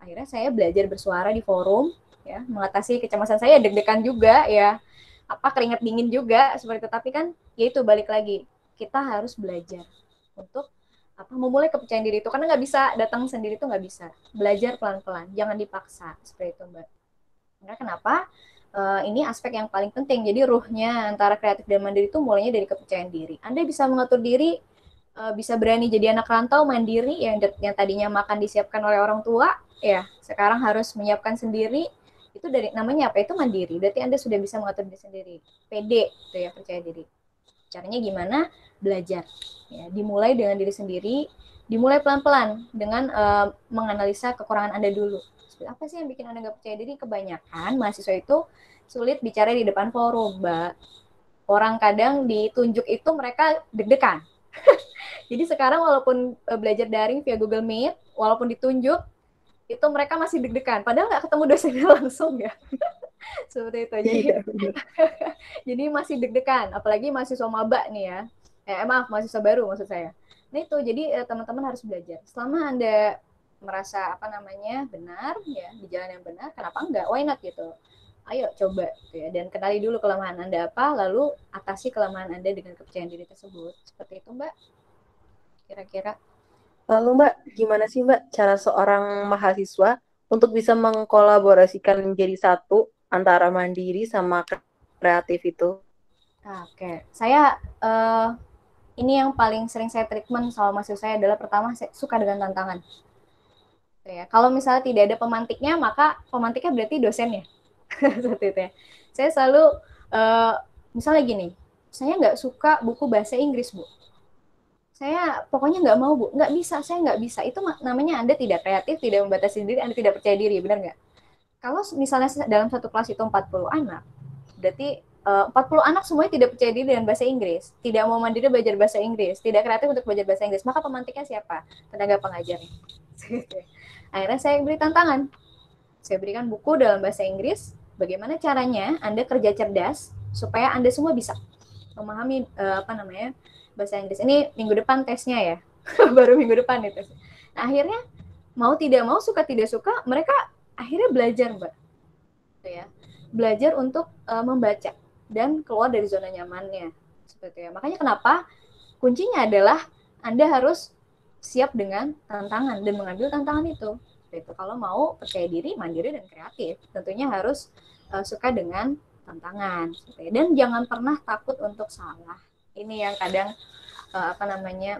Akhirnya saya belajar bersuara di forum, ya, mengatasi kecemasan saya, deg-degan juga, ya, keringat dingin juga seperti itu. Tapi kan, ya itu balik lagi, kita harus belajar untuk memulai kepercayaan diri itu, karena nggak bisa datang sendiri itu, nggak bisa. Belajar pelan-pelan, jangan dipaksa seperti itu Mbak. Karena kenapa? Ini aspek yang paling penting. Jadi ruhnya antara kreatif dan mandiri itu mulainya dari kepercayaan diri. Anda bisa mengatur diri, bisa berani jadi anak rantau mandiri yang tadinya makan disiapkan oleh orang tua, ya sekarang harus menyiapkan sendiri. Itu dari namanya apa? Itu mandiri. Berarti Anda sudah bisa mengatur diri sendiri. Pede, itu ya, percaya diri. Caranya gimana? Belajar. Ya, dimulai dengan diri sendiri, dimulai pelan-pelan dengan menganalisa kekurangan Anda dulu. Apa sih yang bikin Anda nggak percaya diri? Kebanyakan mahasiswa itu sulit bicara di depan forum, Mbak. Orang kadang ditunjuk itu mereka deg-degan. Jadi sekarang walaupun belajar daring via Google Meet, walaupun ditunjuk, itu mereka masih deg-degan. Padahal nggak ketemu dosennya langsung ya. Seperti itu. Jadi masih deg-degan. Apalagi mahasiswa maba nih ya. Maaf, mahasiswa baru maksud saya. Nah itu, jadi teman-teman harus belajar. Selama Anda merasa benar ya, di jalan yang benar, kenapa enggak? Why not gitu? Ayo coba gitu ya, dan kenali dulu kelemahan Anda apa, lalu atasi kelemahan Anda dengan kepercayaan diri tersebut. Seperti itu Mbak, kira-kira. Lalu Mbak, gimana sih Mbak cara seorang mahasiswa untuk bisa mengkolaborasikan menjadi satu antara mandiri sama kreatif itu? Oke, saya ini yang paling sering saya treatment sama mahasiswa saya adalah pertama, saya suka dengan tantangan. Ya, kalau misalnya tidak ada pemantiknya, maka pemantiknya berarti dosennya. Seperti itu ya. Saya selalu, misalnya gini, saya nggak suka buku bahasa Inggris, Bu. Saya pokoknya nggak mau, Bu. Nggak bisa, saya nggak bisa. Itu namanya Anda tidak kreatif, tidak membatasi diri, Anda tidak percaya diri, benar nggak? Kalau misalnya dalam satu kelas itu 40 anak, berarti 40 anak semuanya tidak percaya diri dengan bahasa Inggris, tidak mau mandiri belajar bahasa Inggris, tidak kreatif untuk belajar bahasa Inggris, maka pemantiknya siapa? Tenaga pengajarnya. Akhirnya saya beri tantangan. Saya berikan buku dalam bahasa Inggris, bagaimana caranya Anda kerja cerdas supaya Anda semua bisa memahami bahasa Inggris. Ini minggu depan tesnya ya. Baru minggu depan itu. Nah, akhirnya mau tidak mau, suka tidak suka, mereka akhirnya belajar, Mbak. Ya. Belajar untuk membaca dan keluar dari zona nyamannya. Seperti ya. Makanya kenapa kuncinya adalah Anda harus siap dengan tantangan dan mengambil tantangan itu. Itu kalau mau percaya diri, mandiri dan kreatif, tentunya harus suka dengan tantangan. Dan jangan pernah takut untuk salah. Ini yang kadang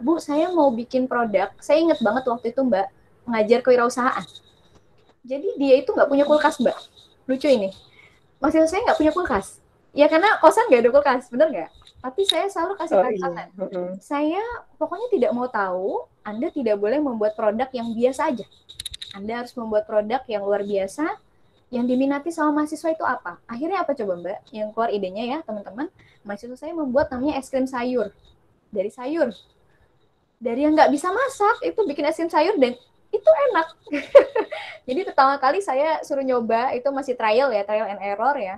Bu, saya mau bikin produk. Saya ingat banget waktu itu Mbak mengajar kewirausahaan. Jadi dia itu nggak punya kulkas Mbak. Lucu ini. Maksudnya saya nggak punya kulkas. Ya karena kosan nggak ada kulkas, bener nggak? Tapi saya selalu kasih tantangan. Saya pokoknya tidak mau tahu, Anda tidak boleh membuat produk yang biasa aja. Anda harus membuat produk yang luar biasa, yang diminati sama mahasiswa itu apa? Akhirnya apa coba Mbak? Yang keluar idenya ya teman-teman, mahasiswa saya membuat namanya es krim sayur. Dari sayur. Dari yang nggak bisa masak, itu bikin es krim sayur dan itu enak. Jadi pertama kali saya suruh nyoba, itu masih trial and error ya.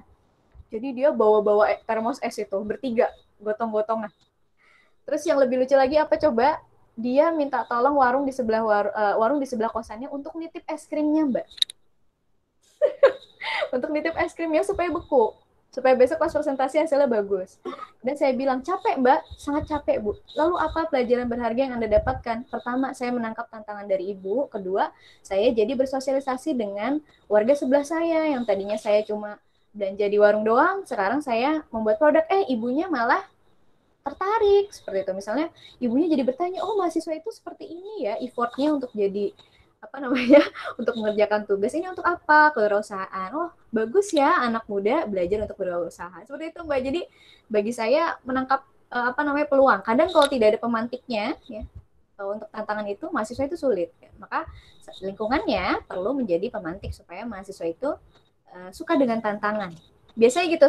Jadi dia bawa-bawa termos es itu, bertiga, gotong-gotongan. Terus yang lebih lucu lagi apa coba? Dia minta tolong warung di sebelah kosannya untuk nitip es krimnya, Mbak. Untuk nitip es krimnya supaya beku. Supaya besok pas presentasi hasilnya bagus. Dan saya bilang, capek Mbak, sangat capek Bu. Lalu apa pelajaran berharga yang Anda dapatkan? Pertama, saya menangkap tantangan dari Ibu. Kedua, saya jadi bersosialisasi dengan warga sebelah saya, yang tadinya saya cuma belanja di warung doang, sekarang saya membuat produk, ibunya malah tertarik, seperti itu. Misalnya, ibunya jadi bertanya, oh mahasiswa itu seperti ini ya, effortnya untuk jadi untuk mengerjakan tugas ini untuk apa? Kewirausahaan. Oh, bagus ya anak muda belajar untuk berwirausaha. Seperti itu, Mbak. Jadi bagi saya menangkap peluang. Kadang kalau tidak ada pemantiknya ya, untuk tantangan itu mahasiswa itu sulit. Ya. Maka lingkungannya perlu menjadi pemantik supaya mahasiswa itu suka dengan tantangan. Biasanya gitu,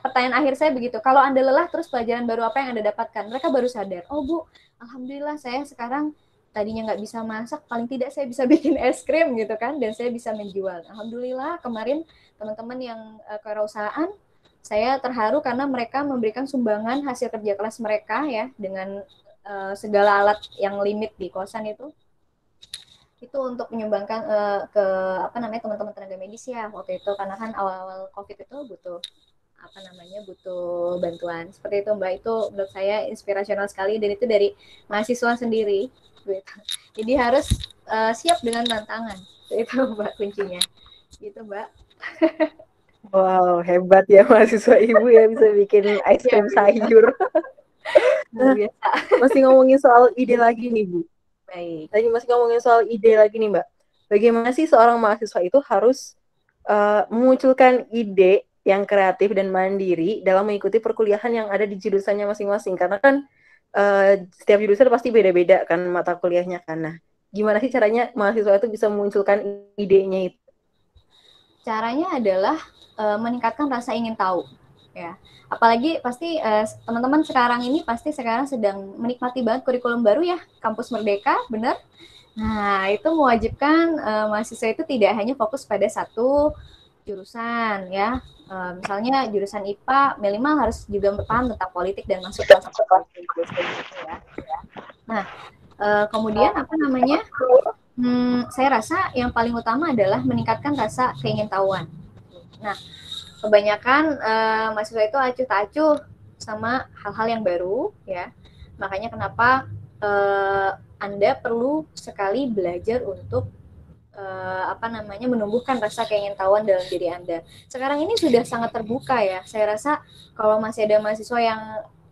pertanyaan akhir saya begitu. Kalau Anda lelah, terus pelajaran baru apa yang Anda dapatkan? Mereka baru sadar, oh Bu, alhamdulillah saya sekarang tadinya nggak bisa masak, paling tidak saya bisa bikin es krim gitu kan, dan saya bisa menjual. Alhamdulillah kemarin teman-teman yang kewirausahaan, saya terharu karena mereka memberikan sumbangan hasil kerja keras mereka ya, dengan segala alat yang limit di kosan itu untuk menyumbangkan ke teman-teman tenaga medis ya waktu itu, karena kan awal-awal COVID itu butuh butuh bantuan. Seperti itu Mbak, itu menurut saya inspirasional sekali dan itu dari mahasiswa sendiri gitu. Jadi harus siap dengan tantangan. Itu Mbak kuncinya. Gitu Mbak. Wow, hebat ya mahasiswa ibu ya bisa bikin es krim sayur. Biasa. Masih ngomongin soal ide lagi nih Bu. Baik. Tadi masih ngomongin soal ide lagi nih Mbak. Bagaimana sih seorang mahasiswa itu harus memunculkan ide yang kreatif dan mandiri dalam mengikuti perkuliahan yang ada di jurusannya masing-masing? Karena kan setiap jurusan pasti beda-beda kan mata kuliahnya kan. Nah, gimana sih caranya mahasiswa itu bisa memunculkan idenya itu? Caranya adalah meningkatkan rasa ingin tahu, ya. Apalagi pasti teman-teman sekarang ini pasti sekarang sedang menikmati banget kurikulum baru ya, Kampus Merdeka, benar? Nah, itu mewajibkan mahasiswa itu tidak hanya fokus pada satu jurusan, ya. Misalnya jurusan IPA, minimal harus juga paham tentang politik dan masuk kelas politik, gitu ya. Nah, kemudian apa namanya? Saya rasa yang paling utama adalah meningkatkan rasa keingintahuan. Nah, kebanyakan mahasiswa itu acuh tak acuh sama hal-hal yang baru, ya. Makanya kenapa Anda perlu sekali belajar untuk menumbuhkan rasa keingintahuan dalam diri Anda. Sekarang ini sudah sangat terbuka ya. Saya rasa kalau masih ada mahasiswa yang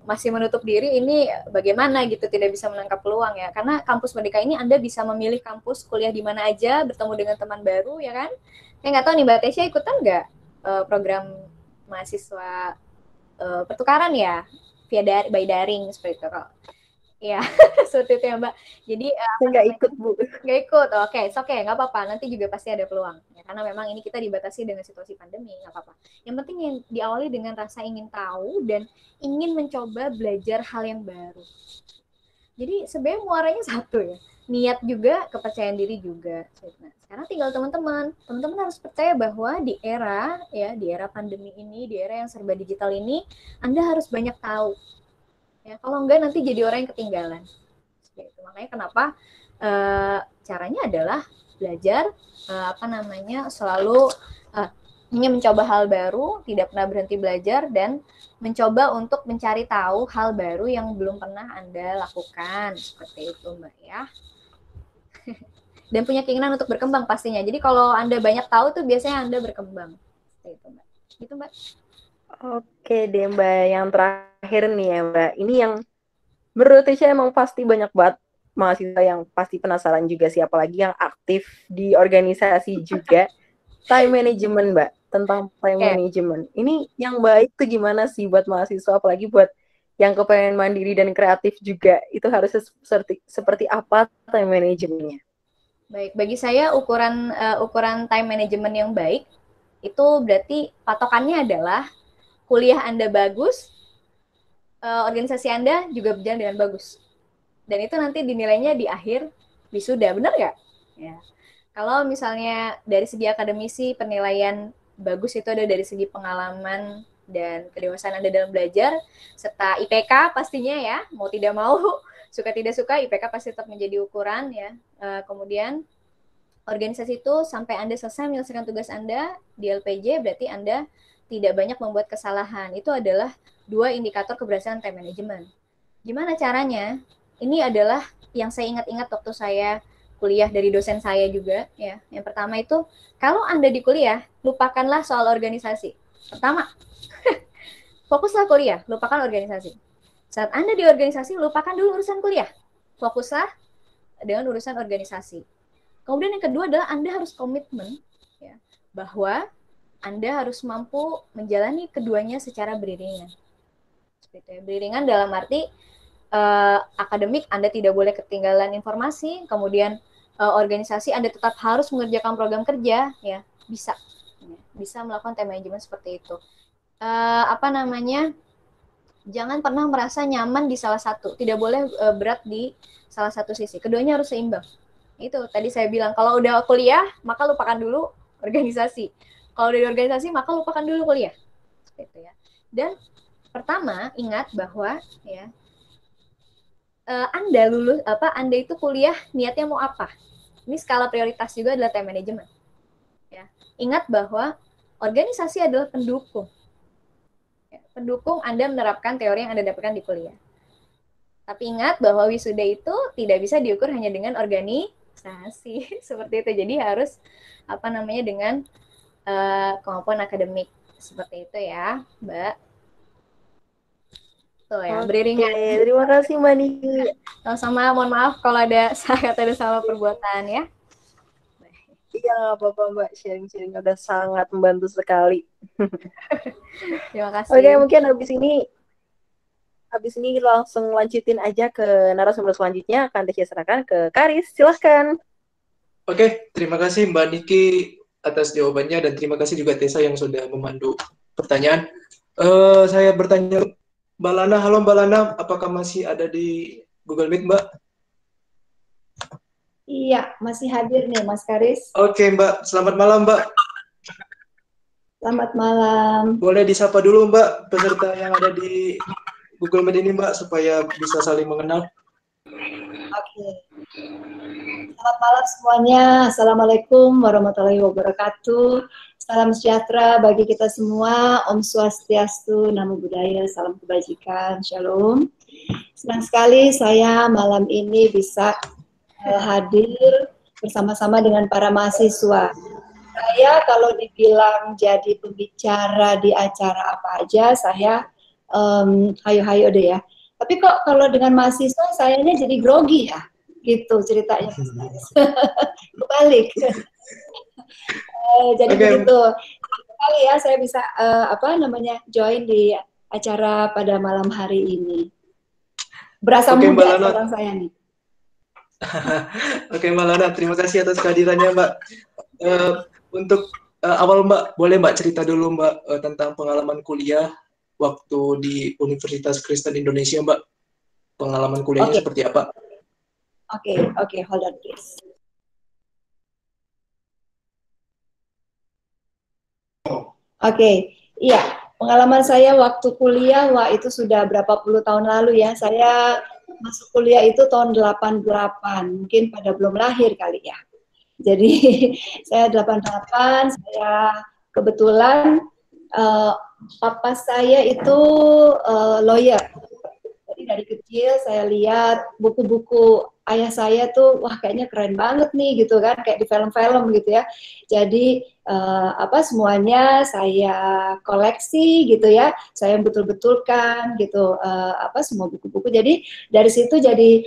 masih menutup diri, ini bagaimana gitu, tidak bisa menangkap peluang ya. Karena Kampus Merdeka ini Anda bisa memilih kampus kuliah di mana aja, bertemu dengan teman baru ya kan. Saya nggak tahu nih Mbak Tesya ikutan nggak program mahasiswa pertukaran ya via by daring seperti itu kok. Ya, seperti itu ya Mbak. Jadi saya nggak ikut Bu. Nggak ikut, oke, nggak apa-apa. Nanti juga pasti ada peluang. Ya, karena memang ini kita dibatasi dengan situasi pandemi, nggak apa-apa. Yang penting yang diawali dengan rasa ingin tahu dan ingin mencoba belajar hal yang baru. Jadi sebenarnya muaranya satu ya. Niat juga, kepercayaan diri juga. Nah, sekarang tinggal teman-teman harus percaya bahwa di era pandemi ini, di era yang serba digital ini, Anda harus banyak tahu. Ya, kalau enggak nanti jadi orang yang ketinggalan. Gitu. Makanya kenapa caranya adalah belajar selalu ingin mencoba hal baru, tidak pernah berhenti belajar dan mencoba untuk mencari tahu hal baru yang belum pernah Anda lakukan. Seperti itu Mbak ya. Dan punya keinginan untuk berkembang pastinya. Jadi kalau Anda banyak tahu tuh biasanya Anda berkembang. Seperti itu Mbak. Gitu Mbak. Oke deh Mbak, yang terakhir nih ya Mbak. Ini yang menurut saya emang pasti banyak banget mahasiswa yang pasti penasaran juga sih, apalagi yang aktif di organisasi juga. Time management Mbak, tentang time management. Ini yang baik tuh gimana sih buat mahasiswa, apalagi buat yang kepengen mandiri dan kreatif juga, itu harusnya seperti apa time managementnya? Baik, bagi saya ukuran time management yang baik itu berarti patokannya adalah kuliah Anda bagus, organisasi Anda juga berjalan dengan bagus. Dan itu nanti dinilainya di akhir wisuda, benar nggak? Ya. Kalau misalnya dari segi akademisi penilaian bagus itu ada dari segi pengalaman dan kedewasaan Anda dalam belajar, serta IPK pastinya ya, mau tidak mau, suka tidak suka, IPK pasti tetap menjadi ukuran ya. Kemudian organisasi itu sampai Anda selesai menyelesaikan tugas Anda di LPJ, berarti Anda tidak banyak membuat kesalahan. Itu adalah 2 indikator keberhasilan time management. Gimana caranya? Ini adalah yang saya ingat-ingat waktu saya kuliah dari dosen saya juga ya. Yang pertama itu, kalau Anda di kuliah, lupakanlah soal organisasi. Pertama, fokuslah kuliah, lupakan organisasi. Saat Anda di organisasi, lupakan dulu urusan kuliah. Fokuslah dengan urusan organisasi. Kemudian yang kedua adalah Anda harus komitmen ya, bahwa Anda harus mampu menjalani keduanya secara beriringan. Beriringan dalam arti akademik Anda tidak boleh ketinggalan informasi, kemudian organisasi Anda tetap harus mengerjakan program kerja, ya bisa melakukan time management seperti itu. Jangan pernah merasa nyaman di salah satu, tidak boleh berat di salah satu sisi. Keduanya harus seimbang. Itu tadi saya bilang, kalau udah kuliah maka lupakan dulu organisasi. Kalau dari organisasi maka lupakan dulu kuliah. Gitu ya. Dan pertama ingat bahwa ya Anda itu kuliah niatnya mau apa? Ini skala prioritas juga adalah time management. Ya. Ingat bahwa organisasi adalah pendukung. pendukung Anda menerapkan teori yang Anda dapatkan di kuliah. Tapi ingat bahwa wisuda itu tidak bisa diukur hanya dengan organisasi seperti itu. Jadi harus dengan kemampuan akademik seperti itu ya, Mbak. Tuh ya, beriringan. Terima kasih Mbak Niki. Sama mohon maaf kalau ada kata ada salah perbuatan ya. Iya, nggak apa-apa Mbak, sharing-sharing udah sangat membantu sekali. Terima kasih. Oke, mungkin habis ini langsung lanjutin aja ke narasumber selanjutnya, akan saya serahkan ke Karis, silahkan. Oke, terima kasih Mbak Niki atas jawabannya dan terima kasih juga Tessa yang sudah memandu pertanyaan. Saya bertanya Mbak Lana, halo Mbak Lana, apakah masih ada di Google Meet Mbak? Iya, masih hadir nih Mas Karis. Oke Mbak, selamat malam Mbak. Selamat malam. Boleh disapa dulu Mbak peserta yang ada di Google Meet ini Mbak, supaya bisa saling mengenal. Oke. Selamat malam semuanya. Assalamualaikum warahmatullahi wabarakatuh. Salam sejahtera bagi kita semua. Om Swastiastu, Namo Buddhaya, salam kebajikan, Shalom. Senang sekali saya malam ini bisa hadir bersama-sama dengan para mahasiswa. Saya kalau dibilang jadi pembicara di acara apa aja, saya hayo-hayo deh ya. Tapi kok kalau dengan mahasiswa sayanya jadi grogi ya, gitu ceritanya. Kebalik. Jadi begitu. Kali ya saya bisa join di acara pada malam hari ini. Berasa muda sekarang saya nih. Oke Mbak Lana, terima kasih atas kehadirannya Mbak. Untuk awal Mbak, boleh Mbak cerita dulu Mbak tentang pengalaman kuliah waktu di Universitas Kristen Indonesia Mbak. Pengalaman kuliahnya seperti apa? Oke, hold on please. Iya, pengalaman saya waktu kuliah, wah itu sudah berapa puluh tahun lalu ya. Saya masuk kuliah itu tahun 88, mungkin pada belum lahir kali ya. Jadi saya 88, saya kebetulan papa saya itu lawyer. Jadi dari kecil saya lihat buku-buku ayah saya tuh, wah kayaknya keren banget nih gitu kan, kayak di film-film gitu ya. Jadi semuanya saya koleksi gitu ya, saya betul-betulkan gitu semua buku-buku. Jadi dari situ jadi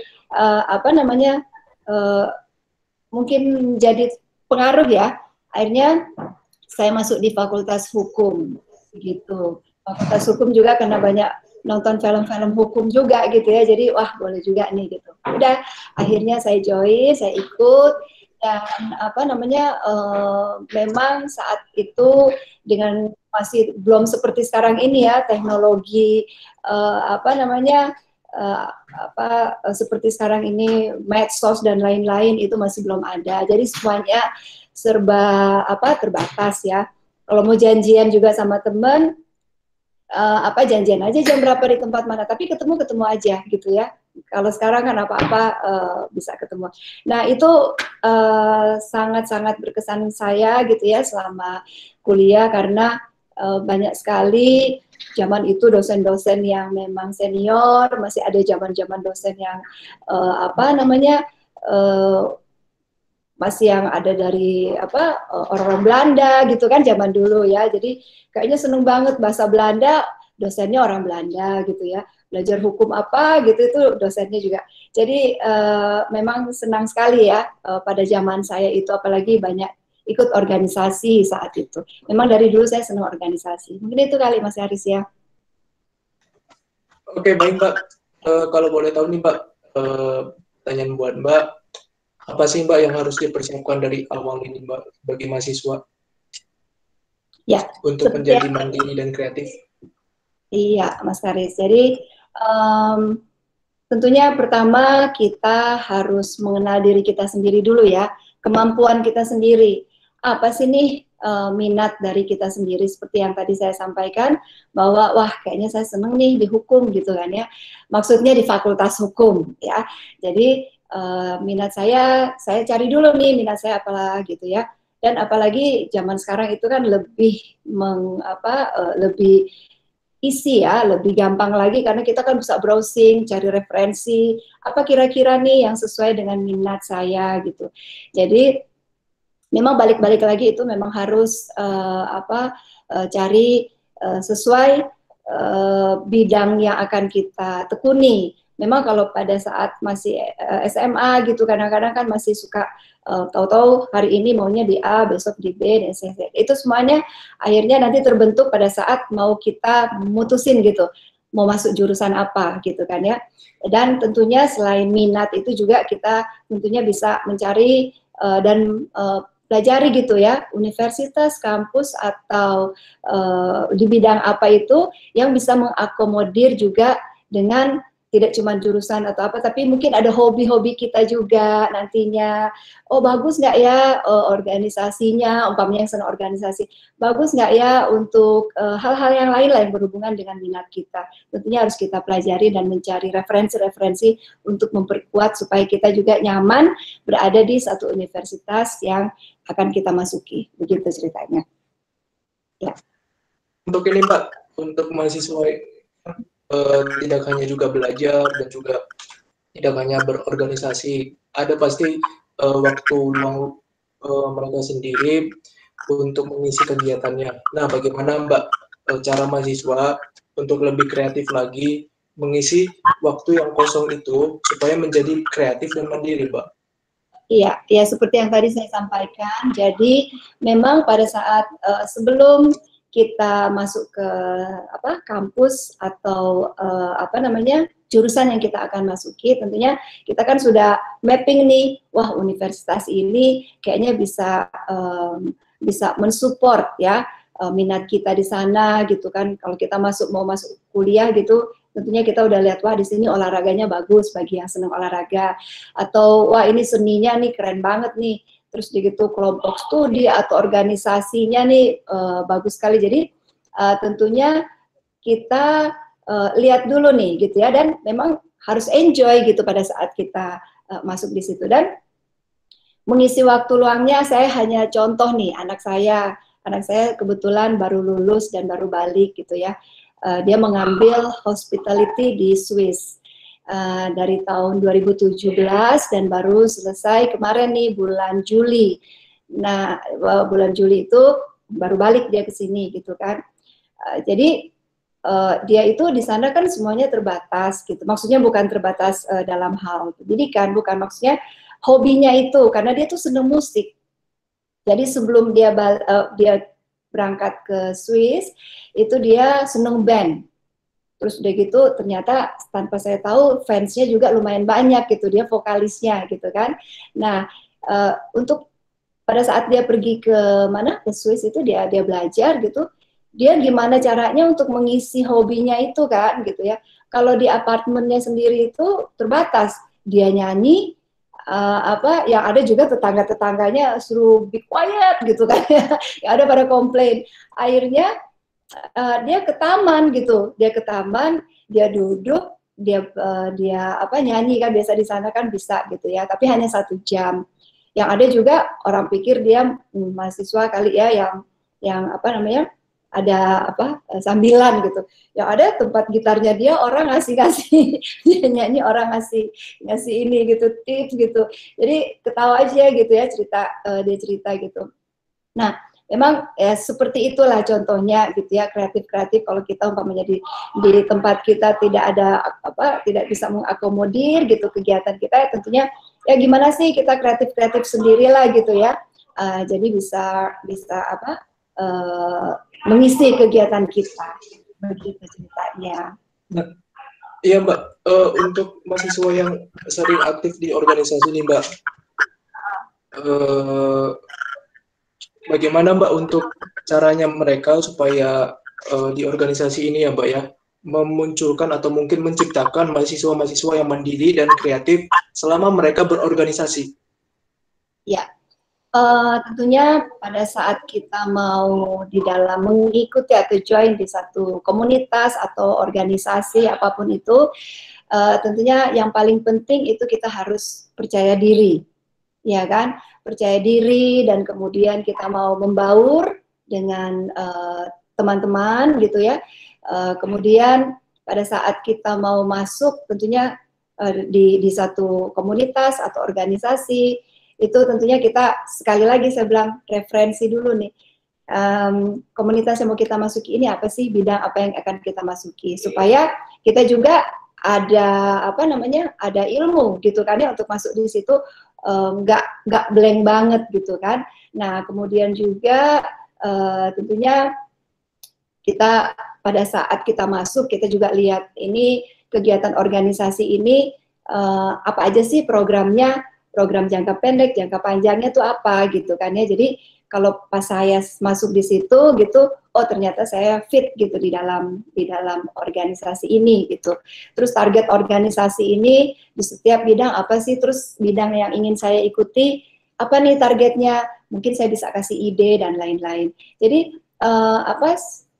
mungkin jadi pengaruh ya. Akhirnya saya masuk di Fakultas Hukum gitu. Fakultas Hukum juga karena banyak nonton film-film hukum juga gitu ya, jadi wah boleh juga nih gitu. Udah akhirnya saya join, saya ikut, dan memang saat itu dengan masih belum seperti sekarang ini ya, teknologi seperti sekarang ini, medsos dan lain-lain itu masih belum ada, jadi semuanya serba terbatas ya. Kalau mau janjian juga sama temen, janjian aja jam berapa di tempat mana, tapi ketemu aja gitu ya. Kalau sekarang kan apa-apa bisa ketemu. Nah itu sangat-sangat berkesan saya gitu ya selama kuliah, karena banyak sekali zaman itu dosen-dosen yang memang senior, masih ada zaman-zaman dosen yang masih yang ada dari orang Belanda gitu kan zaman dulu ya. Jadi kayaknya seneng banget bahasa Belanda, dosennya orang Belanda gitu ya. Belajar hukum apa gitu itu dosennya juga. Jadi memang senang sekali ya pada zaman saya itu, apalagi banyak ikut organisasi saat itu. Memang dari dulu saya senang organisasi. Mungkin itu kali Mas Haris ya. Oke, baik Mbak. Kalau boleh tahu nih Mbak, pertanyaan buat Mbak, apa sih Mbak yang harus dipersiapkan dari awal ini Mbak bagi mahasiswa ya, untuk menjadi mandiri dan kreatif? Iya Mas Haris. Jadi tentunya pertama kita harus mengenal diri kita sendiri dulu ya, kemampuan kita sendiri. Apa sih nih minat dari kita sendiri, seperti yang tadi saya sampaikan bahwa wah kayaknya saya seneng nih di hukum gitu kan ya. Maksudnya di Fakultas Hukum ya. Jadi minat saya cari dulu nih minat saya apalah gitu ya. Dan apalagi zaman sekarang itu kan lebih lebih isi ya, lebih gampang lagi karena kita kan bisa browsing, cari referensi, apa kira-kira nih yang sesuai dengan minat saya gitu. Jadi memang balik-balik lagi itu memang harus cari sesuai bidang yang akan kita tekuni. Memang kalau pada saat masih SMA gitu kadang-kadang kan masih suka tahu-tahu hari ini maunya di A, besok di B, dan C. Itu semuanya akhirnya nanti terbentuk pada saat mau kita mutusin gitu, mau masuk jurusan apa gitu kan ya. Dan tentunya selain minat itu juga kita tentunya bisa mencari dan pelajari gitu ya, universitas, kampus, atau di bidang apa itu yang bisa mengakomodir juga dengan tidak cuma jurusan atau apa, tapi mungkin ada hobi-hobi kita juga nantinya. Oh bagus nggak ya organisasinya, umpamanya yang senang organisasi, bagus nggak ya untuk hal-hal yang lain lah yang berhubungan dengan minat kita. Tentunya harus kita pelajari dan mencari referensi-referensi untuk memperkuat supaya kita juga nyaman berada di satu universitas yang akan kita masuki. Begitu ceritanya. Ya. Untuk ini Mbak, untuk mahasiswa tidak hanya juga belajar dan juga tidak hanya berorganisasi, ada pasti waktu luang mereka sendiri untuk mengisi kegiatannya. Nah, bagaimana Mbak cara mahasiswa untuk lebih kreatif lagi mengisi waktu yang kosong itu supaya menjadi kreatif dan mandiri, Mbak? Iya, ya seperti yang tadi saya sampaikan. Jadi memang pada saat sebelum kita masuk ke kampus atau jurusan yang kita akan masuki, tentunya kita kan sudah mapping nih, wah universitas ini kayaknya bisa mensupport ya minat kita di sana gitu kan. Kalau kita mau masuk kuliah gitu, tentunya kita udah lihat wah di sini olahraganya bagus bagi yang senang olahraga, atau wah ini seninya nih keren banget nih. Terus begitu kelompok studi atau organisasinya nih bagus sekali. Jadi tentunya kita lihat dulu nih gitu ya, dan memang harus enjoy gitu pada saat kita masuk di situ. Dan mengisi waktu luangnya, saya hanya contoh nih anak saya kebetulan baru lulus dan baru balik gitu ya. Dia mengambil hospitality di Swiss. Dari tahun 2017 dan baru selesai kemarin nih bulan Juli. Nah, bulan Juli itu baru balik dia ke sini gitu kan. Jadi dia itu di sana kan semuanya terbatas gitu. Maksudnya bukan terbatas dalam hal pendidikan, bukan, maksudnya hobinya itu karena dia tuh seneng musik. Jadi sebelum dia berangkat ke Swiss itu dia seneng band. Terus udah gitu ternyata tanpa saya tahu fansnya juga lumayan banyak gitu, dia vokalisnya gitu kan. Nah untuk pada saat dia pergi ke Swiss itu dia belajar gitu, dia gimana caranya untuk mengisi hobinya itu kan gitu ya. Kalau di apartemennya sendiri itu terbatas, dia nyanyi yang ada juga tetangga-tetangganya suruh be quiet gitu kan ya, yang ada pada komplain. Akhirnya dia ke taman gitu, dia duduk, dia nyanyi kan, biasa di sana kan bisa gitu ya, tapi hanya 1 jam. Yang ada juga orang pikir dia mahasiswa kali ya, yang ada sambilan gitu. Yang ada tempat gitarnya dia orang ngasih dia nyanyi, orang ngasih ini gitu, tips gitu. Jadi ketawa aja gitu ya, dia cerita gitu. Nah, memang ya seperti itulah contohnya gitu ya, kreatif kalau kita umpamanya di tempat kita tidak bisa mengakomodir gitu kegiatan kita, ya tentunya ya gimana sih kita kreatif sendirilah gitu ya. Jadi bisa mengisi kegiatan kita, begitu ceritanya. Nah, iya Mbak, untuk mahasiswa yang sering aktif di organisasi nih Mbak, bagaimana Mbak untuk caranya mereka supaya di organisasi ini ya Mbak ya, memunculkan atau mungkin menciptakan mahasiswa-mahasiswa yang mandiri dan kreatif selama mereka berorganisasi? Ya, tentunya pada saat kita mau di dalam mengikuti atau join di satu komunitas atau organisasi apapun itu, tentunya yang paling penting itu kita harus percaya diri, ya kan? Percaya diri, dan kemudian kita mau membaur dengan teman-teman gitu ya. Kemudian pada saat kita mau masuk tentunya di satu komunitas atau organisasi, itu tentunya kita sekali lagi saya bilang referensi dulu nih, komunitas yang mau kita masuki ini apa sih, bidang apa yang akan kita masuki, supaya kita juga ada ada ilmu gitu kan ya untuk masuk di situ, nggak blank banget gitu kan. Nah kemudian juga tentunya kita pada saat kita masuk kita juga lihat ini kegiatan organisasi ini apa aja sih programnya, program jangka pendek, jangka panjangnya tuh apa gitu kan ya. Jadi kalau pas saya masuk di situ gitu, oh ternyata saya fit gitu di dalam organisasi ini gitu. Terus target organisasi ini di setiap bidang apa sih, terus bidang yang ingin saya ikuti apa nih targetnya, mungkin saya bisa kasih ide dan lain-lain. Jadi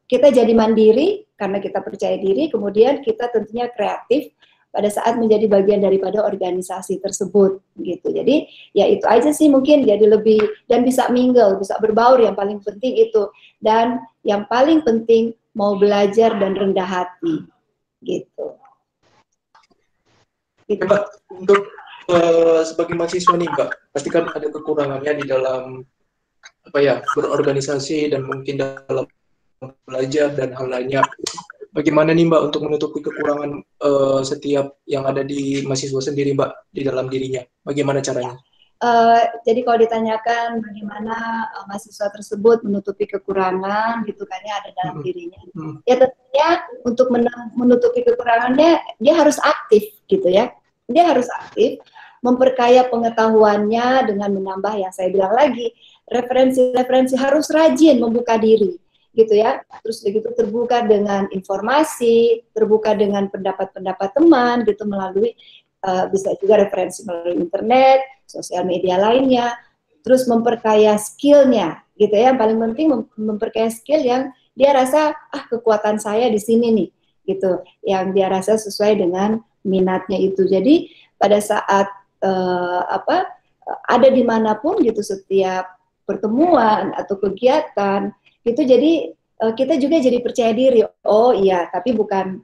kita jadi mandiri karena kita percaya diri, kemudian kita tentunya kreatif pada saat menjadi bagian daripada organisasi tersebut gitu. Jadi ya itu aja sih mungkin, jadi lebih dan bisa mingle, bisa berbaur, yang paling penting itu. Dan yang paling penting mau belajar dan rendah hati gitu. Mbak, untuk sebagai mahasiswa nih Mbak, pasti kan ada kekurangannya di dalam berorganisasi dan mungkin dalam belajar dan hal lainnya. Bagaimana nih Mbak untuk menutupi kekurangan setiap yang ada di mahasiswa sendiri Mbak di dalam dirinya? Bagaimana caranya? Jadi kalau ditanyakan bagaimana mahasiswa tersebut menutupi kekurangan gitu kan ya ada dalam dirinya, ya tentunya untuk menutupi kekurangannya dia harus aktif gitu ya. Dia harus aktif, memperkaya pengetahuannya dengan menambah yang saya bilang lagi, referensi harus rajin membuka diri gitu ya. Terus begitu terbuka dengan informasi, terbuka dengan pendapat-pendapat teman gitu, melalui bisa juga referensi melalui internet, sosial media lainnya. Terus memperkaya skillnya gitu ya. Yang paling penting memperkaya skill yang dia rasa kekuatan saya di sini nih gitu, yang dia rasa sesuai dengan minatnya itu. Jadi pada saat ada dimanapun gitu, setiap pertemuan atau kegiatan itu, jadi kita juga jadi percaya diri. Oh iya, tapi bukan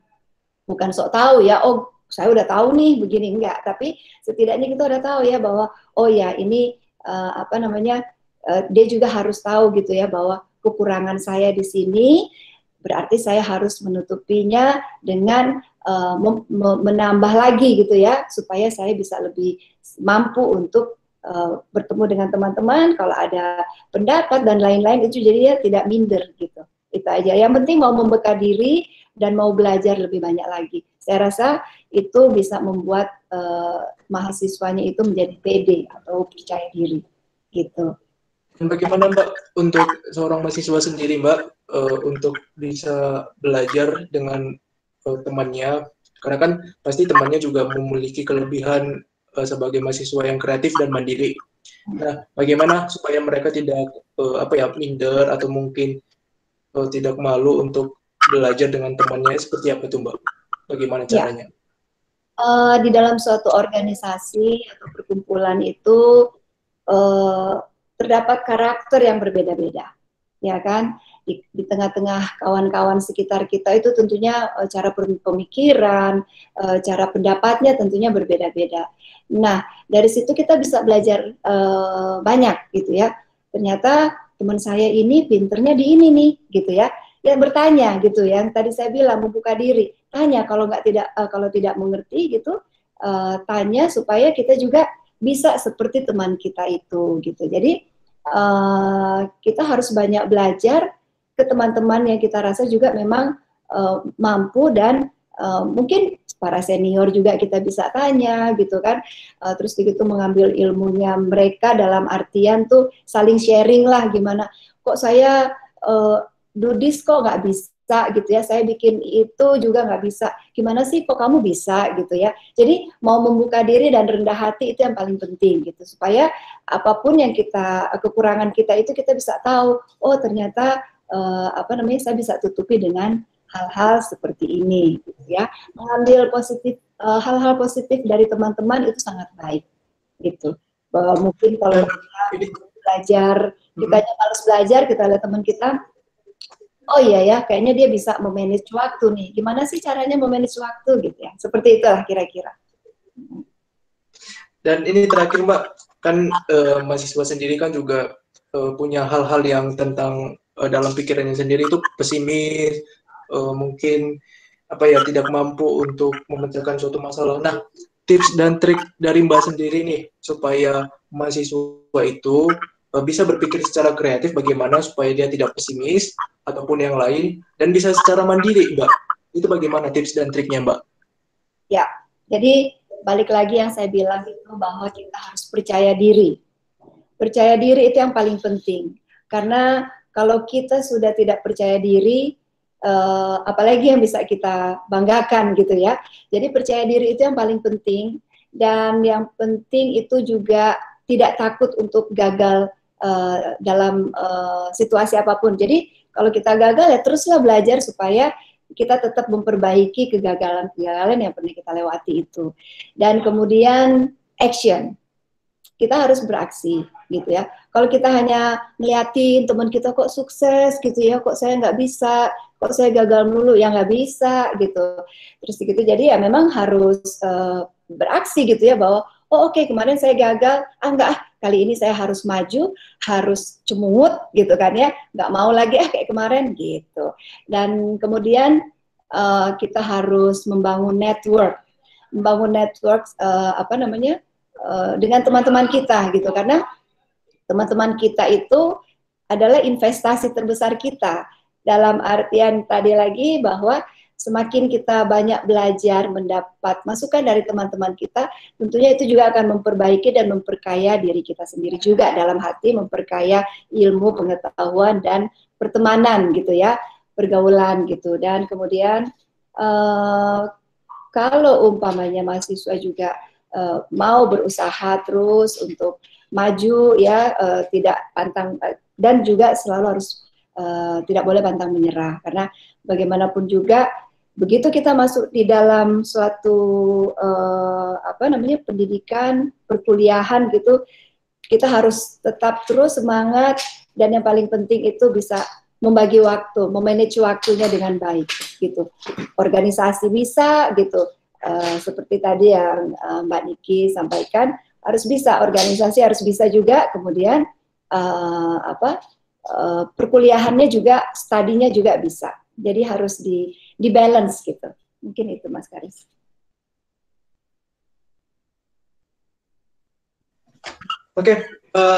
sok tahu ya, oh saya udah tahu nih begini, enggak, tapi setidaknya kita udah tahu ya bahwa oh ya ini dia juga harus tahu gitu ya bahwa kekurangan saya di sini, berarti saya harus menutupinya dengan menambah lagi gitu ya, supaya saya bisa lebih mampu untuk bertemu dengan teman-teman, kalau ada pendapat dan lain-lain itu, jadi dia tidak minder gitu. Itu aja. Yang penting mau membekal diri dan mau belajar lebih banyak lagi. Saya rasa itu bisa membuat mahasiswanya itu menjadi pede atau percaya diri gitu. Dan bagaimana Mbak untuk seorang mahasiswa sendiri Mbak untuk bisa belajar dengan temannya, karena kan pasti temannya juga memiliki kelebihan sebagai mahasiswa yang kreatif dan mandiri. Nah, bagaimana supaya mereka tidak minder atau mungkin tidak malu untuk belajar dengan temannya, seperti apa tuh Mbak? Bagaimana caranya? Di dalam suatu organisasi atau perkumpulan itu terdapat karakter yang berbeda-beda, ya kan? Di tengah-tengah kawan-kawan sekitar kita itu tentunya cara pemikiran, cara pendapatnya tentunya berbeda-beda. Nah, dari situ kita bisa belajar banyak gitu ya. Ternyata teman saya ini pinternya di ini nih gitu ya. Ya bertanya gitu ya. Yang tadi saya bilang membuka diri. Tanya kalau tidak mengerti gitu, tanya supaya kita juga bisa seperti teman kita itu gitu. Jadi kita harus banyak belajar ke teman-teman yang kita rasa juga memang mampu, dan mungkin para senior juga kita bisa tanya gitu kan, terus begitu mengambil ilmunya mereka, dalam artian tuh saling sharing lah, gimana kok saya do this kok nggak bisa gitu ya, saya bikin itu juga nggak bisa, gimana sih kok kamu bisa gitu ya. Jadi mau membuka diri dan rendah hati itu yang paling penting gitu, supaya apapun yang kekurangan kita itu kita bisa tahu, oh ternyata saya bisa tutupi dengan hal-hal seperti ini gitu ya. Mengambil hal-hal positif dari teman-teman itu sangat baik gitu. Mungkin kalau kita belajar, kita males belajar, kita lihat teman kita oh iya ya, kayaknya dia bisa memanage waktu nih. Gimana sih caranya memanage waktu gitu ya? Seperti itulah kira-kira. Dan ini terakhir Mbak, kan mahasiswa sendiri kan juga punya hal-hal yang tentang dalam pikirannya sendiri itu pesimis, mungkin apa ya, tidak mampu untuk memecahkan suatu masalah. Nah, tips dan trik dari Mbak sendiri nih supaya mahasiswa itu bisa berpikir secara kreatif bagaimana supaya dia tidak pesimis ataupun yang lain dan bisa secara mandiri, Mbak. Itu bagaimana tips dan triknya, Mbak? Ya, jadi balik lagi yang saya bilang itu bahwa kita harus percaya diri. Percaya diri itu yang paling penting. Karena kalau kita sudah tidak percaya diri, apalagi yang bisa kita banggakan gitu ya. Jadi percaya diri itu yang paling penting, dan yang penting itu juga tidak takut untuk gagal dalam situasi apapun. Jadi kalau kita gagal ya teruslah belajar supaya kita tetap memperbaiki kegagalan-kegagalan yang pernah kita lewati itu. Dan kemudian action. Kita harus beraksi gitu ya. Kalau kita hanya ngeliatin teman kita kok sukses gitu ya, kok saya nggak bisa, kok saya gagal melulu, ya nggak bisa gitu. Terus gitu, jadi ya memang harus beraksi gitu ya, bahwa oh oke, kemarin saya gagal, enggak, kali ini saya harus maju, harus cemungut gitu kan ya, nggak mau lagi kayak kemarin gitu. Dan kemudian kita harus membangun network dengan teman-teman kita gitu, karena teman-teman kita itu adalah investasi terbesar kita, dalam artian tadi lagi bahwa semakin kita banyak belajar, mendapat masukan dari teman-teman kita, tentunya itu juga akan memperbaiki dan memperkaya diri kita sendiri juga, dalam hati memperkaya ilmu, pengetahuan, dan pertemanan gitu ya, pergaulan gitu. Dan kemudian kalau umpamanya mahasiswa juga mau berusaha terus untuk maju ya, tidak pantang, dan juga selalu harus tidak boleh pantang menyerah, karena bagaimanapun juga begitu kita masuk di dalam suatu pendidikan, perkuliahan gitu, kita harus tetap terus semangat, dan yang paling penting itu bisa membagi waktu, memanage waktunya dengan baik gitu. Organisasi bisa gitu. Seperti tadi yang Mbak Niki sampaikan, harus bisa, organisasi harus bisa juga, kemudian perkuliahannya juga, studinya juga bisa. Jadi harus di balance gitu. Mungkin itu Mas Karis. Oke,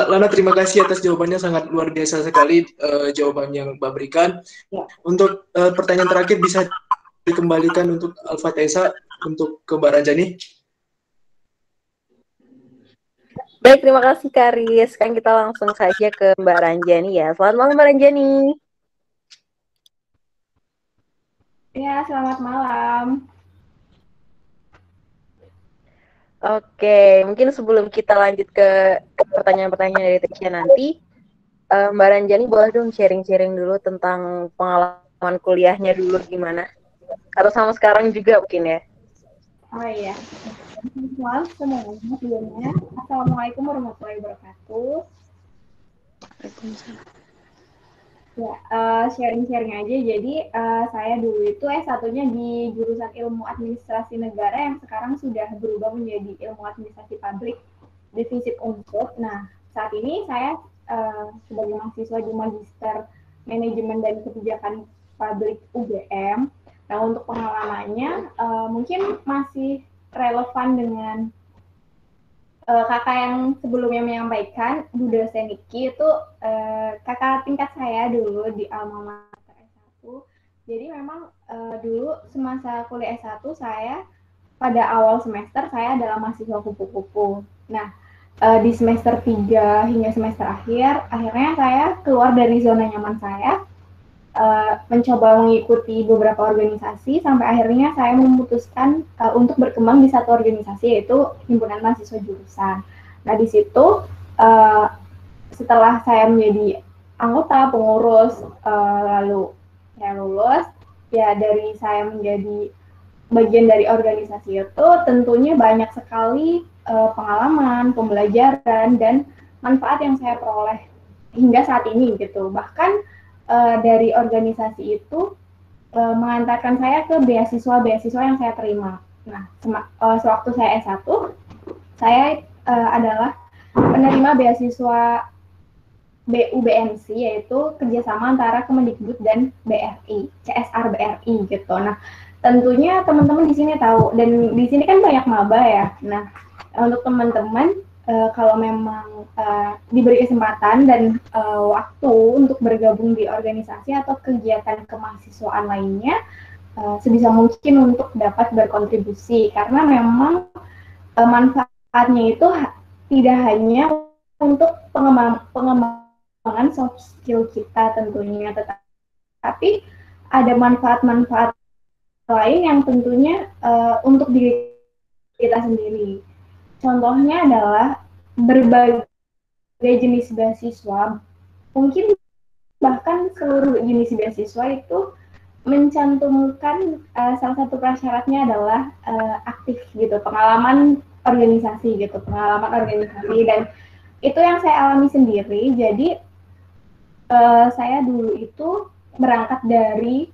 Lana, terima kasih atas jawabannya, sangat luar biasa sekali jawaban yang Mbak berikan. Ya. Untuk pertanyaan terakhir bisa dikembalikan untuk Al-Fatihah untuk ke Mbak Ranjani. Baik, terima kasih Karis. Sekarang kita langsung saja ke Mbak Ranjani ya. Selamat malam Mbak Ranjani. Ya, selamat malam. Oke, mungkin sebelum kita lanjut ke pertanyaan-pertanyaan dari Tesya nanti, Mbak Ranjani boleh dong sharing-sharing dulu tentang pengalaman kuliahnya dulu gimana? Atau sama sekarang juga mungkin ya? Oh iya. Selamat malam semuanya. Assalamualaikum warahmatullahi wabarakatuh. Waalaikumsalam. Ya, sharing-sharing aja. Jadi saya dulu itu S1-nya di jurusan Ilmu Administrasi Negara yang sekarang sudah berubah menjadi Ilmu Administrasi Publik Divisi Unsur. Nah, saat ini saya sebagai mahasiswa di Magister Manajemen dan Kebijakan Publik UGM. Nah, untuk pengalamannya mungkin masih relevan dengan kakak yang sebelumnya menyampaikan, Bu dosen Niki itu kakak tingkat saya dulu di Alma Mater S1. Jadi memang dulu semasa kuliah S1 saya pada awal semester saya adalah mahasiswa kupu-kupu. Nah, di semester 3 hingga semester akhir, akhirnya saya keluar dari zona nyaman saya, mencoba mengikuti beberapa organisasi, sampai akhirnya saya memutuskan untuk berkembang di satu organisasi, yaitu Himpunan Mahasiswa Jurusan. Nah, di situ setelah saya menjadi anggota pengurus, lalu saya lulus, ya dari saya menjadi bagian dari organisasi itu tentunya banyak sekali pengalaman, pembelajaran, dan manfaat yang saya peroleh hingga saat ini gitu. Bahkan dari organisasi itu mengantarkan saya ke beasiswa-beasiswa yang saya terima. Nah, sewaktu saya S1, saya adalah penerima beasiswa BUBNC, yaitu kerjasama antara Kemendikbud dan BRI, CSR BRI gitu. Nah, tentunya teman-teman di sini tahu, dan di sini kan banyak maba ya. Nah, untuk teman-teman kalau memang diberi kesempatan dan waktu untuk bergabung di organisasi atau kegiatan kemahasiswaan lainnya, sebisa mungkin untuk dapat berkontribusi, karena memang manfaatnya itu tidak hanya untuk pengembangan soft skill kita tentunya, tetapi ada manfaat-manfaat lain yang tentunya untuk diri kita sendiri. Contohnya adalah berbagai jenis beasiswa, mungkin bahkan seluruh jenis beasiswa itu mencantumkan salah satu prasyaratnya adalah aktif gitu, pengalaman organisasi, dan itu yang saya alami sendiri. Jadi saya dulu itu berangkat dari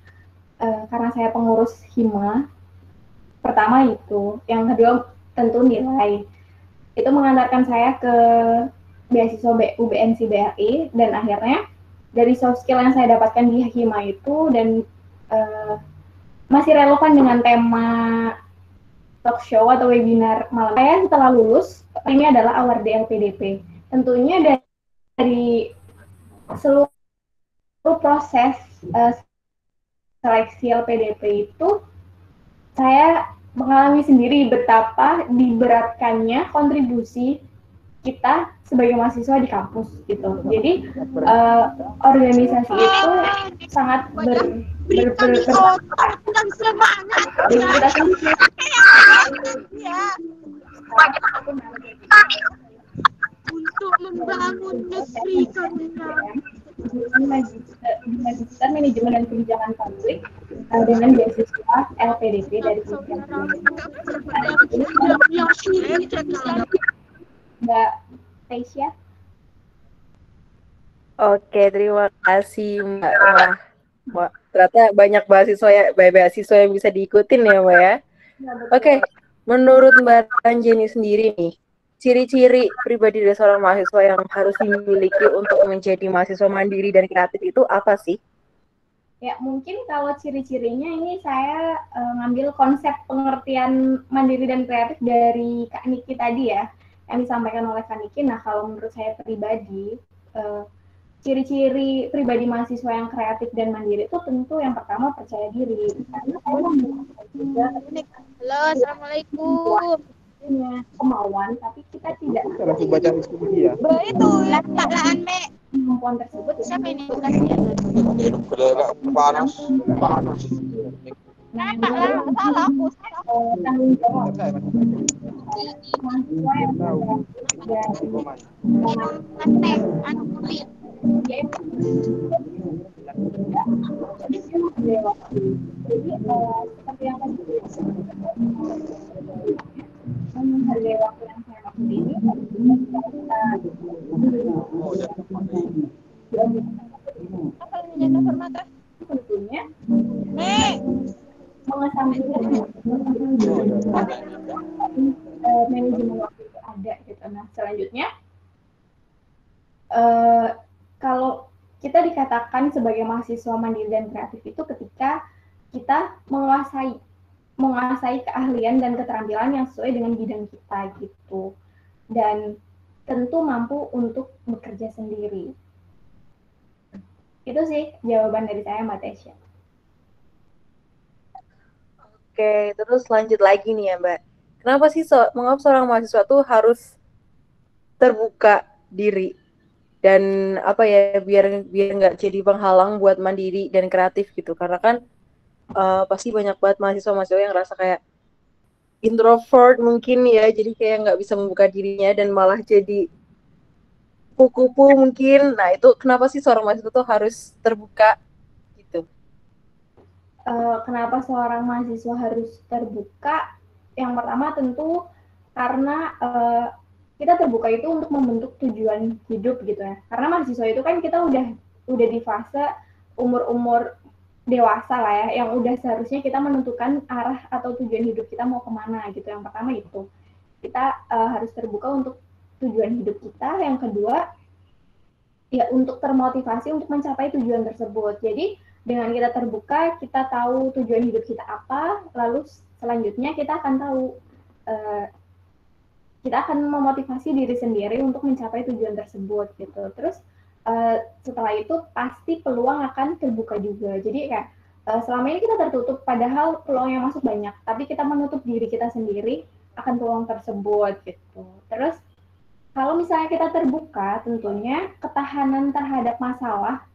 karena saya pengurus hima, pertama itu, yang kedua tentu nilai, itu mengantarkan saya ke beasiswa UBNC BRI, dan akhirnya dari soft skill yang saya dapatkan di hima itu dan masih relevan dengan tema talk show atau webinar malam saya setelah lulus, ini adalah award LPDP. Tentunya dari seluruh proses seleksi LPDP itu saya mengalami sendiri betapa diberatkannya kontribusi kita sebagai mahasiswa di kampus gitu. Jadi organisasi itu sangat untuk membangun negeri Magister Manajemen dan Kebijakan Publik dengan beasiswa LPDP dari Kementerian Mbak Tasya. Oke, terima kasih Mbak. Wah, ternyata banyak beasiswa yang bisa diikutin ya Mbak ya. Oke, menurut Mbak Ranjeni sendiri nih, ciri-ciri pribadi dari seorang mahasiswa yang harus dimiliki untuk menjadi mahasiswa mandiri dan kreatif itu apa sih? Ya, mungkin kalau ciri-cirinya ini saya ngambil konsep pengertian mandiri dan kreatif dari Kak Niki tadi ya, yang disampaikan oleh Kak Niki. Nah, kalau menurut saya pribadi, ciri-ciri pribadi mahasiswa yang kreatif dan mandiri itu tentu yang pertama percaya diri. Karena saya juga halo, assalamualaikum. Punya kemauan, tapi kita tidak langsung baca diskusi ya. Itu lataan me kemampuan tersebut. siapa ini kasihan? Panas. Nah, salah aku. tanggung jawab mahasiswa yang Teh, anu putih. jadi seperti yang tadi menghargai waktu yang saya maksud ini, Apa ini nomor mata? tentunya mengesampingkan manajemen waktu itu ada gitu. Nah, selanjutnya kalau kita dikatakan sebagai mahasiswa mandiri dan kreatif itu ketika kita menguasai keahlian dan keterampilan yang sesuai dengan bidang kita gitu, dan tentu mampu untuk bekerja sendiri. Itu sih jawaban dari saya, Mbak Tasya. Oke, terus lanjut lagi nih ya Mbak. Kenapa sih mengapa seorang mahasiswa tuh harus terbuka diri dan apa ya biar nggak jadi penghalang buat mandiri dan kreatif gitu? Karena kan pasti banyak banget mahasiswa yang ngerasa kayak introvert mungkin ya, jadi kayak nggak bisa membuka dirinya dan malah jadi kupu-kupu mungkin. Nah itu kenapa sih seorang mahasiswa tuh harus terbuka gitu? Kenapa seorang mahasiswa harus terbuka? Yang pertama tentu karena kita terbuka itu untuk membentuk tujuan hidup gitu ya. Karena mahasiswa itu kan kita udah di fase umur-umur dewasa lah ya, yang udah seharusnya kita menentukan arah atau tujuan hidup kita mau kemana gitu. Yang pertama itu, kita harus terbuka untuk tujuan hidup kita. Yang kedua, ya untuk termotivasi untuk mencapai tujuan tersebut. Jadi dengan kita terbuka, kita tahu tujuan hidup kita apa, lalu selanjutnya kita akan tahu, kita akan memotivasi diri sendiri untuk mencapai tujuan tersebut gitu. Terus setelah itu pasti peluang akan terbuka juga. Jadi kayak selama ini kita tertutup, padahal peluang yang masuk banyak, tapi kita menutup diri kita sendiri akan peluang tersebut gitu. Terus kalau misalnya kita terbuka, tentunya ketahanan terhadap masalah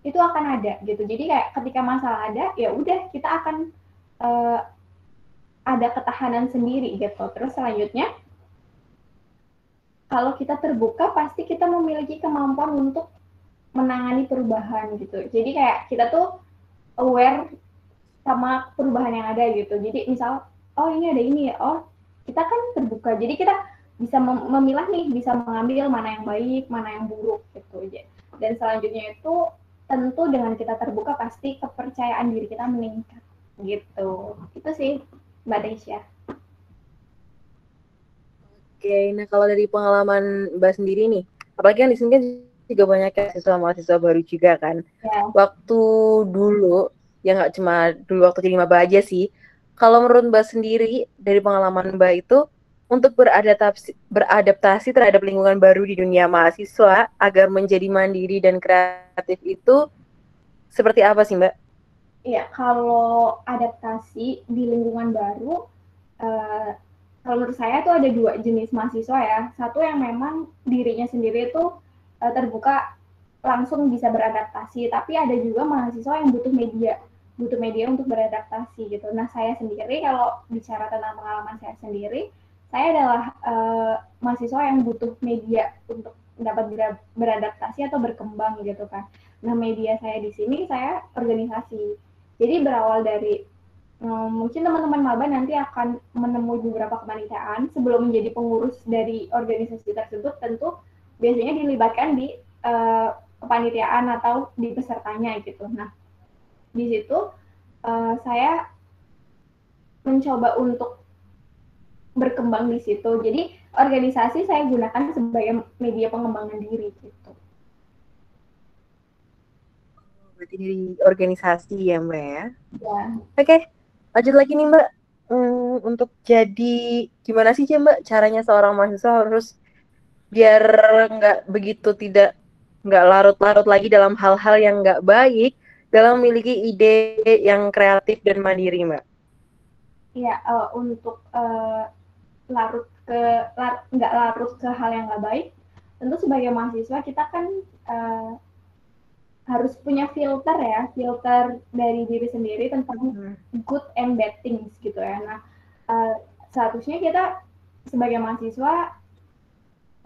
itu akan ada gitu. Jadi kayak ketika masalah ada, ya udah kita akan ada ketahanan sendiri gitu. Terus selanjutnya, kalau kita terbuka, pasti kita memiliki kemampuan untuk menangani perubahan gitu. Jadi kayak kita tuh aware sama perubahan yang ada gitu. Jadi misal, oh ini ada ini ya, oh kita kan terbuka. Jadi kita bisa memilah nih, bisa mengambil mana yang baik, mana yang buruk gitu aja. Dan selanjutnya itu tentu dengan kita terbuka pasti kepercayaan diri kita meningkat gitu. Itu sih Mbak Desya. Oke, nah kalau dari pengalaman Mbak sendiri nih, apalagi kan di sini kan juga banyak mahasiswa baru juga kan. Ya. Waktu dulu, ya nggak cuma dulu waktu jadi maba aja sih. Kalau menurut Mbak sendiri, dari pengalaman Mbak itu, untuk beradaptasi terhadap lingkungan baru di dunia mahasiswa, agar menjadi mandiri dan kreatif itu, seperti apa sih Mbak? Iya, kalau adaptasi di lingkungan baru, kalau menurut saya tuh ada dua jenis mahasiswa ya. Satu yang memang dirinya sendiri itu terbuka langsung bisa beradaptasi, tapi ada juga mahasiswa yang butuh media untuk beradaptasi gitu. Nah, saya sendiri kalau bicara tentang pengalaman saya sendiri, saya adalah mahasiswa yang butuh media untuk dapat beradaptasi atau berkembang gitu kan. Nah, media saya di sini saya organisasi. Jadi berawal dari mungkin teman-teman maba nanti akan menemui beberapa kepanitiaan sebelum menjadi pengurus dari organisasi tersebut, tentu biasanya dilibatkan di kepanitiaan atau di pesertanya gitu. Nah, di situ saya mencoba untuk berkembang di situ. Jadi organisasi saya gunakan sebagai media pengembangan diri gitu. Berarti dari organisasi ya Mbak ya? Ya. Oke. Lanjut lagi nih Mbak, untuk jadi gimana sih Mbak caranya seorang mahasiswa harus biar nggak larut-larut lagi dalam hal-hal yang nggak baik dalam memiliki ide yang kreatif dan mandiri Mbak? Iya, untuk nggak larut ke hal yang nggak baik, tentu sebagai mahasiswa kita kan harus punya filter dari diri sendiri tentang good and bad things gitu ya. Nah, seharusnya kita sebagai mahasiswa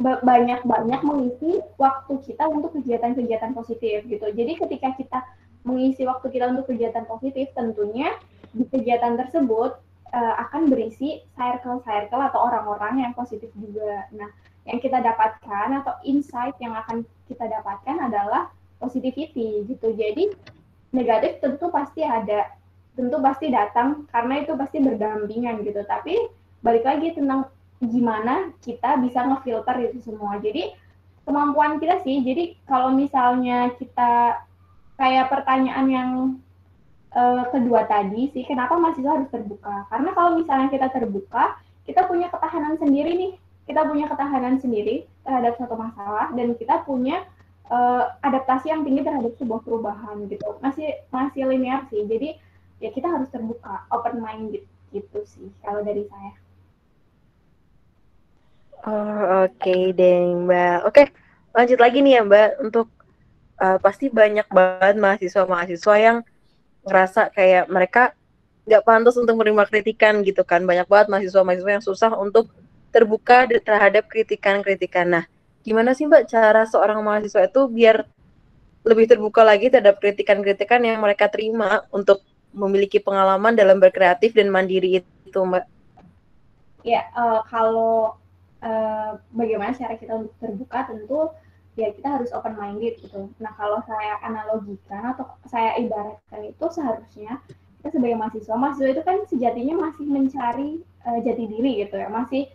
banyak mengisi waktu kita untuk kegiatan-kegiatan positif gitu. Jadi ketika kita mengisi waktu kita untuk kegiatan positif, tentunya di kegiatan tersebut akan berisi circle atau orang-orang yang positif juga. Nah, yang kita dapatkan atau insight yang akan kita dapatkan adalah positivity gitu. Jadi negatif tentu pasti ada, tentu pasti datang karena itu pasti berdampingan gitu. Tapi balik lagi tentang gimana kita bisa ngefilter itu semua. Jadi kemampuan kita sih. Jadi kalau misalnya kita kayak pertanyaan yang kedua tadi sih, kenapa mahasiswa harus terbuka? Karena kalau misalnya kita terbuka, kita punya ketahanan sendiri nih. Kita punya ketahanan sendiri terhadap suatu masalah dan kita punya adaptasi yang tinggi terhadap sebuah perubahan gitu. Masih linear sih. Jadi ya kita harus terbuka, open minded gitu sih kalau dari saya. Oke deh Mbak. Oke, lanjut lagi nih ya Mbak. Untuk pasti banyak banget mahasiswa yang ngerasa kayak mereka nggak pantas untuk menerima kritikan gitu kan. Banyak banget mahasiswa yang susah untuk terbuka terhadap kritikan-kritikan. Nah, gimana sih Mbak cara seorang mahasiswa itu biar lebih terbuka lagi terhadap kritikan-kritikan yang mereka terima untuk memiliki pengalaman dalam berkreatif dan mandiri itu Mbak? Ya, kalau bagaimana cara kita untuk terbuka, tentu ya kita harus open minded gitu. Nah kalau saya analogikan atau saya ibaratkan itu seharusnya kita sebagai mahasiswa itu kan sejatinya masih mencari jati diri gitu ya, masih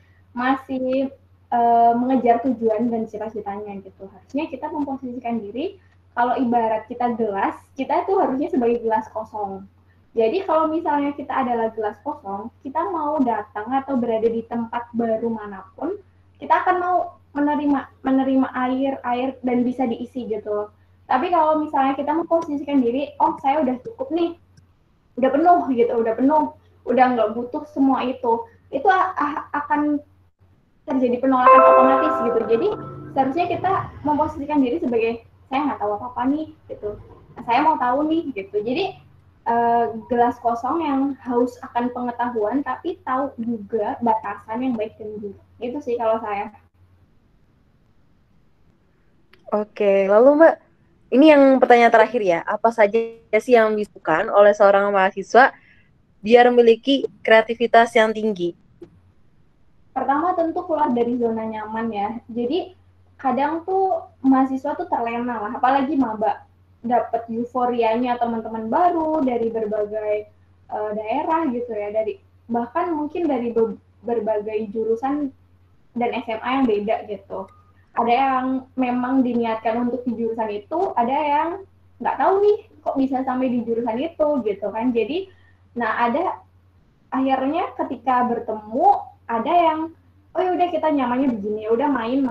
mengejar tujuan dan cita-citanya gitu. Harusnya kita memposisikan diri kalau ibarat kita gelas, kita itu harusnya sebagai gelas kosong. Jadi kalau misalnya kita adalah gelas kosong, kita mau datang atau berada di tempat baru manapun, kita akan mau menerima air dan bisa diisi gitu. Tapi kalau misalnya kita memposisikan diri, oh saya udah cukup nih, udah penuh gitu, udah nggak butuh semua itu akan terjadi penolakan otomatis gitu. Jadi seharusnya kita memposisikan diri sebagai saya nggak tahu apa-apa nih gitu, saya mau tahu nih gitu. Jadi gelas kosong yang haus akan pengetahuan tapi tahu juga batasan yang baik dan buruk. Gitu sih kalau saya. Oke, lalu Mbak, ini yang pertanyaan terakhir ya. Apa saja sih yang dibutuhkan oleh seorang mahasiswa biar memiliki kreativitas yang tinggi? Pertama tentu keluar dari zona nyaman ya. Jadi kadang tuh mahasiswa tuh terlena lah, apalagi maba, dapat euforianya teman-teman baru dari berbagai daerah gitu ya, dari bahkan mungkin dari berbagai jurusan dan SMA yang beda gitu. Ada yang memang diniatkan untuk di jurusan itu, ada yang nggak tahu nih kok bisa sampai di jurusan itu gitu kan. Jadi, nah ada akhirnya ketika bertemu ada yang oh yaudah kita nyamannya begini, udah main.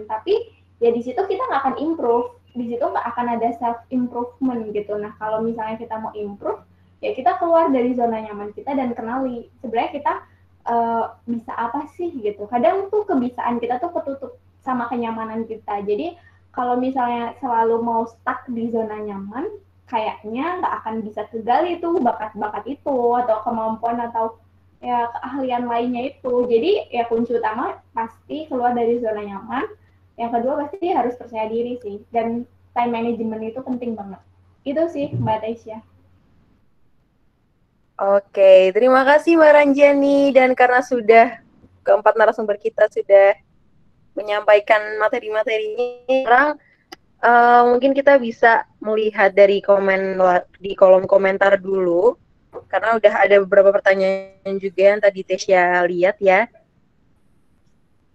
Tapi ya di situ kita nggak akan improve, di situ nggak akan ada self improvement gitu. Nah kalau misalnya kita mau improve, ya kita keluar dari zona nyaman kita dan kenali sebenarnya kita bisa apa sih gitu. Kadang tuh kebiasaan kita tuh ketutup sama kenyamanan kita. Jadi kalau misalnya selalu mau stuck di zona nyaman, kayaknya nggak akan bisa kegali tuh bakat-bakat itu atau kemampuan atau ya keahlian lainnya itu. Jadi ya kunci utama pasti keluar dari zona nyaman. Yang kedua pasti harus percaya diri sih. Dan time management itu penting banget. Itu sih Mbak Tasya. Oke, terima kasih Mbak Ranjani. Dan karena sudah keempat narasumber kita sudah menyampaikan materi-materinya, sekarang mungkin kita bisa melihat dari di kolom komentar dulu, karena udah ada beberapa pertanyaan juga yang tadi Tasya lihat ya.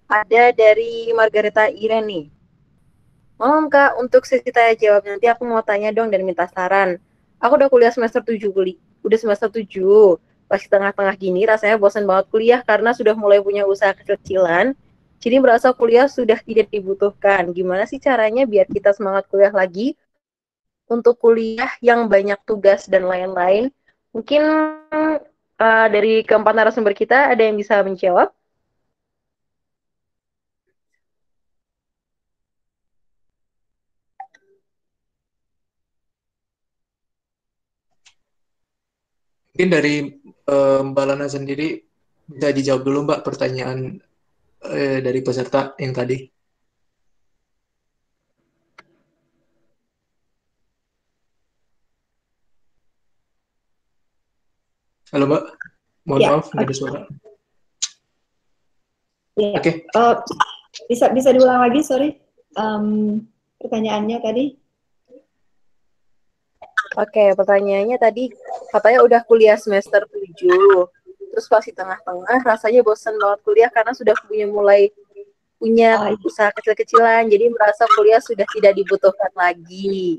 Ada dari Margareta Irene. Malam Kak, untuk sesi tanya jawab nanti aku mau tanya dong dan minta saran. Aku udah kuliah semester 7, udah semester 7. Pas tengah-tengah gini rasanya bosan banget kuliah karena sudah mulai punya usaha kecil-kecilan. Jadi merasa kuliah sudah tidak dibutuhkan. Gimana sih caranya biar kita semangat kuliah lagi untuk kuliah yang banyak tugas dan lain-lain? Mungkin dari keempat narasumber kita ada yang bisa menjawab? Mungkin dari Mbak Lana sendiri bisa dijawab dulu Mbak pertanyaan dari peserta yang tadi. Halo Mbak, mohon maaf nggak ada suara. Ya. Oke. Bisa diulang lagi, sorry, pertanyaannya tadi. Oke, pertanyaannya tadi katanya udah kuliah semester 7, terus pas di tengah-tengah rasanya bosan banget kuliah karena sudah mulai punya usaha kecil-kecilan, jadi merasa kuliah sudah tidak dibutuhkan lagi.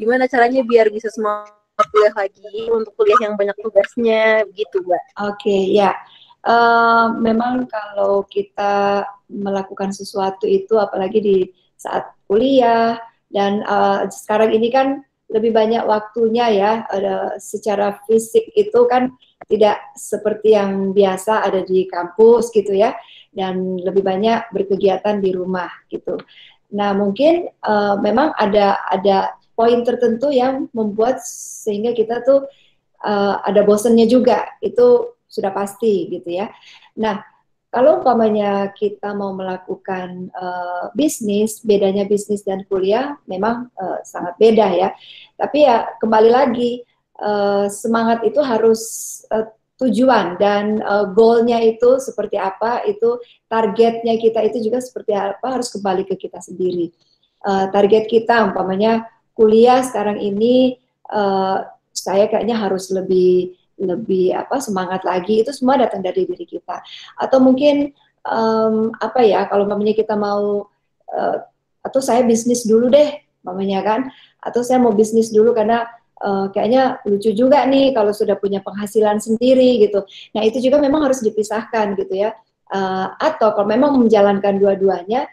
Gimana caranya biar bisa semangat kuliah lagi untuk kuliah yang banyak tugasnya, begitu Mbak? Oke, ya. Memang kalau kita melakukan sesuatu itu, apalagi di saat kuliah, dan sekarang ini kan lebih banyak waktunya ya, secara fisik itu kan tidak seperti yang biasa ada di kampus gitu ya, dan lebih banyak berkegiatan di rumah gitu. Nah mungkin memang ada poin tertentu yang membuat sehingga kita tuh ada bosennya juga, itu sudah pasti gitu ya. Nah kalau umpamanya kita mau melakukan bisnis, bedanya bisnis dan kuliah memang sangat beda ya. Tapi ya kembali lagi, semangat itu harus tujuan dan goalnya itu seperti apa, itu targetnya kita itu juga seperti apa, harus kembali ke kita sendiri. Target kita umpamanya kuliah sekarang ini, saya kayaknya harus lebih semangat lagi, itu semua datang dari diri kita. Atau mungkin apa ya, kalau umpamanya kita mau atau saya bisnis dulu deh umpamanya kan, atau saya mau bisnis dulu karena kayaknya lucu juga nih kalau sudah punya penghasilan sendiri gitu. Nah itu juga memang harus dipisahkan gitu ya. Atau kalau memang menjalankan dua-duanya,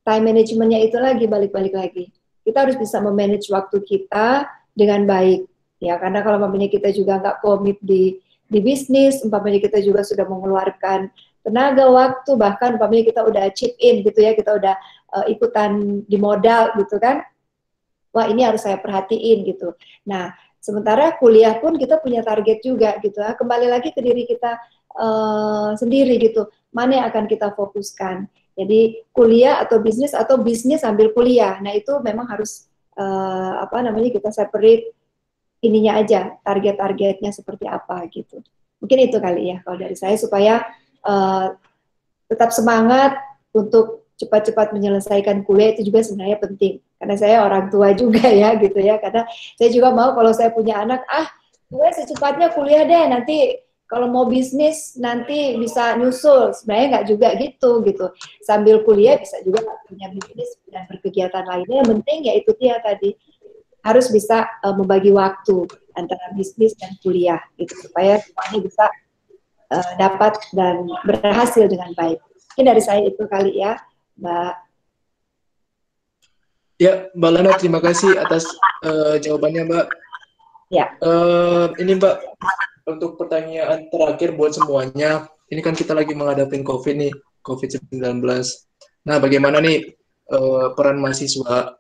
time managementnya itu lagi balik-balik lagi. Kita harus bisa memanage waktu kita dengan baik ya, karena kalau umpamanya kita juga nggak komit di bisnis, umpamanya kita juga sudah mengeluarkan tenaga, waktu, bahkan umpamanya kita udah chip in gitu ya, kita udah ikutan di modal gitu kan. Wah ini harus saya perhatiin gitu. Nah sementara kuliah pun kita punya target juga gitu. Kembali lagi ke diri kita sendiri gitu. Mana yang akan kita fokuskan? Jadi kuliah atau bisnis sambil kuliah. Nah itu memang harus kita separate ininya aja, target-targetnya seperti apa gitu. Mungkin itu kali ya kalau dari saya, supaya tetap semangat untuk cepat-cepat menyelesaikan kuliah. Itu juga sebenarnya penting, karena saya orang tua juga ya gitu ya, karena saya juga mau kalau saya punya anak, gue secepatnya kuliah deh, nanti kalau mau bisnis nanti bisa nyusul. Sebenarnya nggak juga gitu, sambil kuliah bisa juga punya bisnis dan berkegiatan lainnya. Yang penting ya itu dia tadi, harus bisa membagi waktu antara bisnis dan kuliah gitu, supaya semuanya bisa dapat dan berhasil dengan baik. Mungkin dari saya itu kali ya, Mbak. Ya, Mbak Lana, terima kasih atas jawabannya, Mbak. Ya. Ini Mbak, untuk pertanyaan terakhir buat semuanya, ini kan kita lagi menghadapi COVID-19. Nah, bagaimana nih peran mahasiswa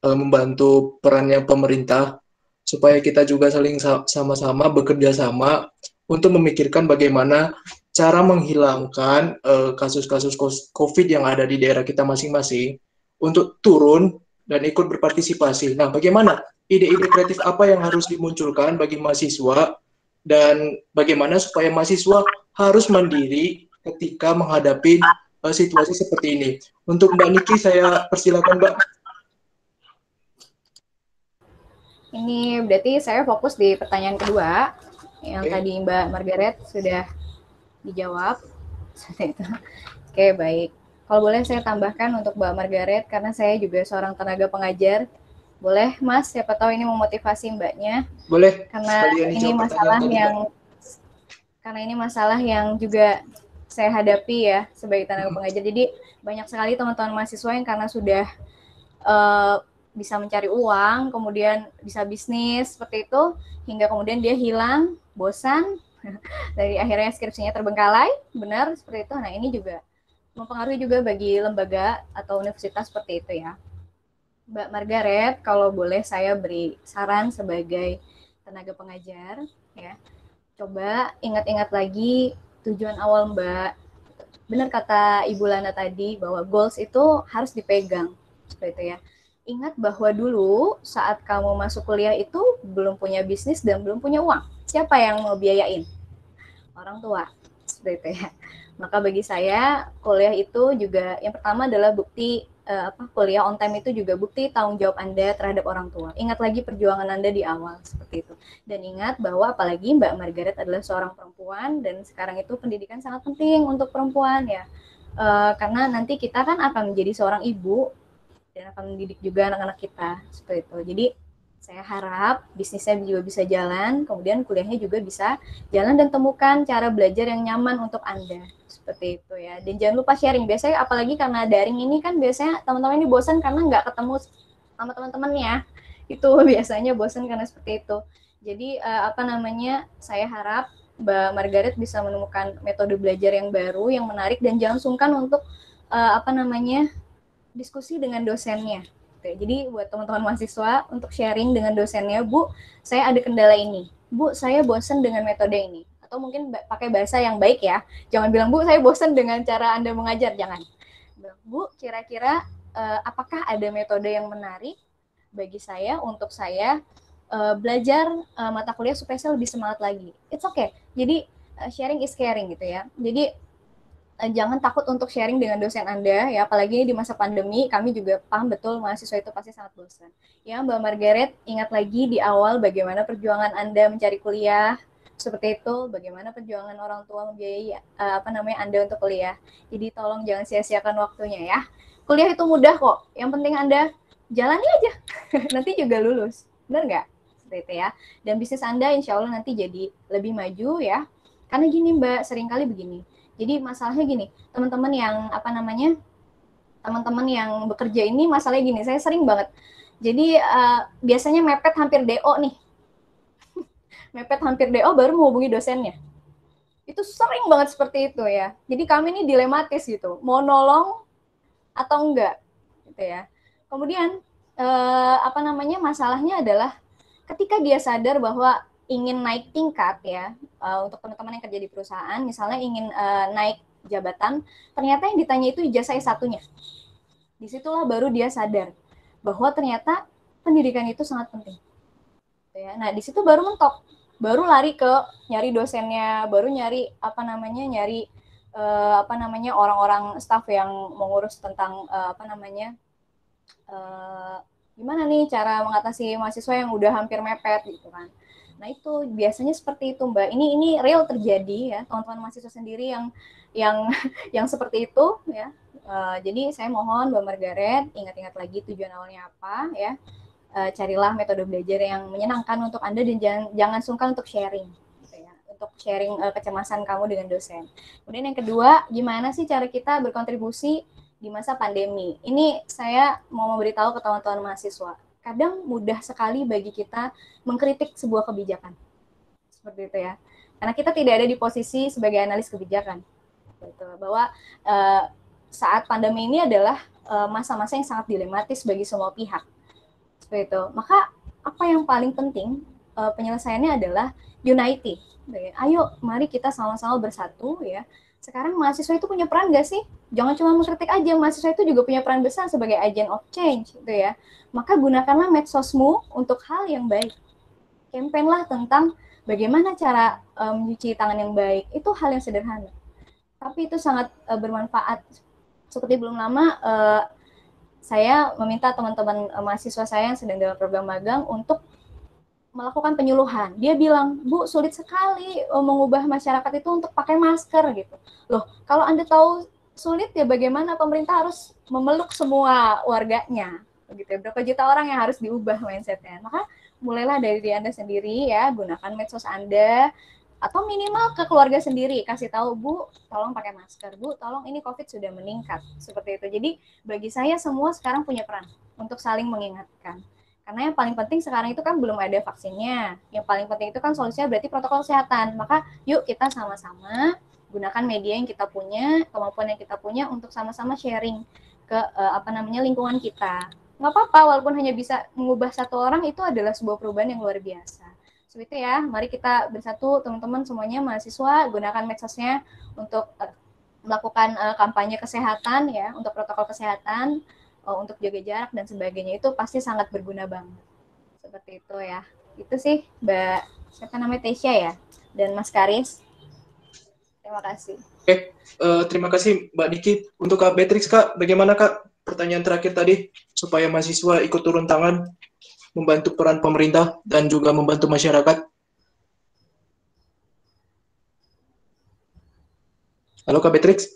membantu perannya pemerintah, supaya kita juga saling sama-sama bekerja sama untuk memikirkan bagaimana cara menghilangkan kasus-kasus COVID yang ada di daerah kita masing-masing, untuk turun dan ikut berpartisipasi. Nah, bagaimana ide-ide kreatif apa yang harus dimunculkan bagi mahasiswa, dan bagaimana supaya mahasiswa harus mandiri ketika menghadapi situasi seperti ini. Untuk Mbak Niki, saya persilakan, Mbak. Ini berarti saya fokus di pertanyaan kedua, yang tadi Mbak Margaret sudah dijawab. Seperti itu. Oke, baik. Kalau boleh saya tambahkan untuk Mbak Margaret, karena saya juga seorang tenaga pengajar. Boleh, Mas? Siapa tahu ini memotivasi Mbaknya. Boleh. Karena ini masalah yang juga saya hadapi ya sebagai tenaga pengajar. Jadi banyak sekali teman-teman mahasiswa yang karena sudah bisa mencari uang, kemudian bisa bisnis seperti itu, hingga kemudian dia hilang, bosan, dari akhirnya skripsinya terbengkalai, benar seperti itu. Nah ini juga mempengaruhi juga bagi lembaga atau universitas seperti itu ya. Mbak Margaret, kalau boleh saya beri saran sebagai tenaga pengajar, ya, coba ingat-ingat lagi tujuan awal Mbak. Benar kata Ibu Lana tadi, bahwa goals itu harus dipegang, seperti itu ya. Ingat bahwa dulu saat kamu masuk kuliah itu belum punya bisnis dan belum punya uang. Siapa yang mau biayain? Orang tua. Seperti itu ya. Maka bagi saya kuliah itu juga yang pertama adalah bukti kuliah on time itu juga bukti tanggung jawab Anda terhadap orang tua. Ingat lagi perjuangan Anda di awal seperti itu. Dan ingat bahwa apalagi Mbak Margaret adalah seorang perempuan dan sekarang itu pendidikan sangat penting untuk perempuan ya. Karena nanti kita kan akan menjadi seorang ibu dan akan mendidik juga anak-anak kita seperti itu. Jadi saya harap bisnisnya juga bisa jalan, kemudian kuliahnya juga bisa jalan, dan temukan cara belajar yang nyaman untuk Anda seperti itu ya. Dan jangan lupa sharing. Biasanya apalagi karena daring ini kan biasanya teman-teman ini bosan karena nggak ketemu sama teman-temannya. Itu biasanya bosan karena seperti itu. Jadi saya harap Mbak Margaret bisa menemukan metode belajar yang baru, yang menarik, dan jangan sungkan untuk diskusi dengan dosennya. Jadi buat teman-teman mahasiswa untuk sharing dengan dosennya, Bu, saya ada kendala ini. Bu, saya bosan dengan metode ini. Atau mungkin pakai bahasa yang baik ya. Jangan bilang, Bu, saya bosan dengan cara Anda mengajar. Jangan. Bu, kira-kira apakah ada metode yang menarik bagi saya untuk saya belajar mata kuliah supaya saya lebih semangat lagi. It's okay. Jadi sharing is caring gitu ya. Jadi jangan takut untuk sharing dengan dosen Anda ya, apalagi di masa pandemi. Kami juga paham betul mahasiswa itu pasti sangat bosan. Ya, Mbak Margaret, ingat lagi di awal bagaimana perjuangan Anda mencari kuliah seperti itu, bagaimana perjuangan orang tua membiayai Anda untuk kuliah. Jadi tolong jangan sia-siakan waktunya ya. Kuliah itu mudah kok. Yang penting Anda jalani aja. Nanti juga lulus. Benar nggak? Seperti itu ya. Dan bisnis Anda insya Allah nanti jadi lebih maju ya. Karena gini Mbak, seringkali begini. Jadi masalahnya gini, teman-teman yang bekerja ini masalahnya gini, saya sering banget. Jadi biasanya mepet hampir DO nih. Mepet hampir DO baru menghubungi dosennya. Itu sering banget seperti itu ya. Jadi kami ini dilematis gitu, mau nolong atau enggak gitu ya. Kemudian masalahnya adalah ketika dia sadar bahwa ingin naik tingkat ya, untuk teman-teman yang kerja di perusahaan, misalnya ingin naik jabatan, ternyata yang ditanya itu ijazah S1-nya. Disitulah baru dia sadar bahwa ternyata pendidikan itu sangat penting. Nah, di situ baru mentok, baru lari ke nyari dosennya, baru nyari orang-orang staf yang mengurus tentang gimana nih cara mengatasi mahasiswa yang udah hampir mepet gitu kan. Nah itu biasanya seperti itu Mbak. Ini real terjadi ya, teman-teman mahasiswa sendiri yang seperti itu ya. Jadi saya mohon Mbak Margaret ingat-ingat lagi tujuan awalnya apa ya. Carilah metode belajar yang menyenangkan untuk Anda dan jangan sungkan untuk sharing. Gitu ya. Untuk sharing kecemasan kamu dengan dosen. Kemudian yang kedua, gimana sih cara kita berkontribusi di masa pandemi? Ini saya mau memberitahu ke teman-teman mahasiswa. Kadang mudah sekali bagi kita mengkritik sebuah kebijakan. Seperti itu ya. Karena kita tidak ada di posisi sebagai analis kebijakan. Gitu. Bahwa saat pandemi ini adalah masa-masa yang sangat dilematis bagi semua pihak. Seperti itu. Maka apa yang paling penting penyelesaiannya adalah unity. Ayo mari kita sama-sama bersatu ya. Sekarang mahasiswa itu punya peran nggak sih? Jangan cuma mengkritik aja, mahasiswa itu juga punya peran besar sebagai agent of change, gitu ya. Maka gunakanlah medsosmu untuk hal yang baik. Campaign-lah tentang bagaimana cara mencuci tangan yang baik. Itu hal yang sederhana. Tapi itu sangat bermanfaat. Seperti belum lama, saya meminta teman-teman mahasiswa saya yang sedang dalam program magang untuk melakukan penyuluhan. Dia bilang, Bu, sulit sekali mengubah masyarakat itu untuk pakai masker gitu. Loh, kalau Anda tahu sulit ya bagaimana pemerintah harus memeluk semua warganya. Begitu. Berapa juta orang yang harus diubah mindset-nya. Maka mulailah dari diri Anda sendiri ya, gunakan medsos Anda atau minimal ke keluarga sendiri, kasih tahu, Bu, tolong pakai masker. Bu, tolong ini COVID sudah meningkat. Seperti itu. Jadi bagi saya semua sekarang punya peran untuk saling mengingatkan. Karena yang paling penting sekarang itu kan belum ada vaksinnya. Yang paling penting itu kan solusinya berarti protokol kesehatan. Maka yuk kita sama-sama gunakan media yang kita punya, kemampuan yang kita punya untuk sama-sama sharing ke lingkungan kita. Nggak apa-apa walaupun hanya bisa mengubah satu orang, itu adalah sebuah perubahan yang luar biasa. Seperti itu ya, mari kita bersatu teman-teman semuanya mahasiswa, gunakan medsosnya untuk melakukan kampanye kesehatan ya, untuk protokol kesehatan, untuk jaga jarak dan sebagainya. Itu pasti sangat berguna banget. Seperti itu ya. Itu sih Mbak, siapa namanya, Tesya ya, dan Mas Karis. Terima kasih. Oke, terima kasih Mbak Niki. Untuk Kak Beatrix, Kak, bagaimana Kak pertanyaan terakhir tadi supaya mahasiswa ikut turun tangan membantu peran pemerintah dan juga membantu masyarakat? Halo Kak Beatrix.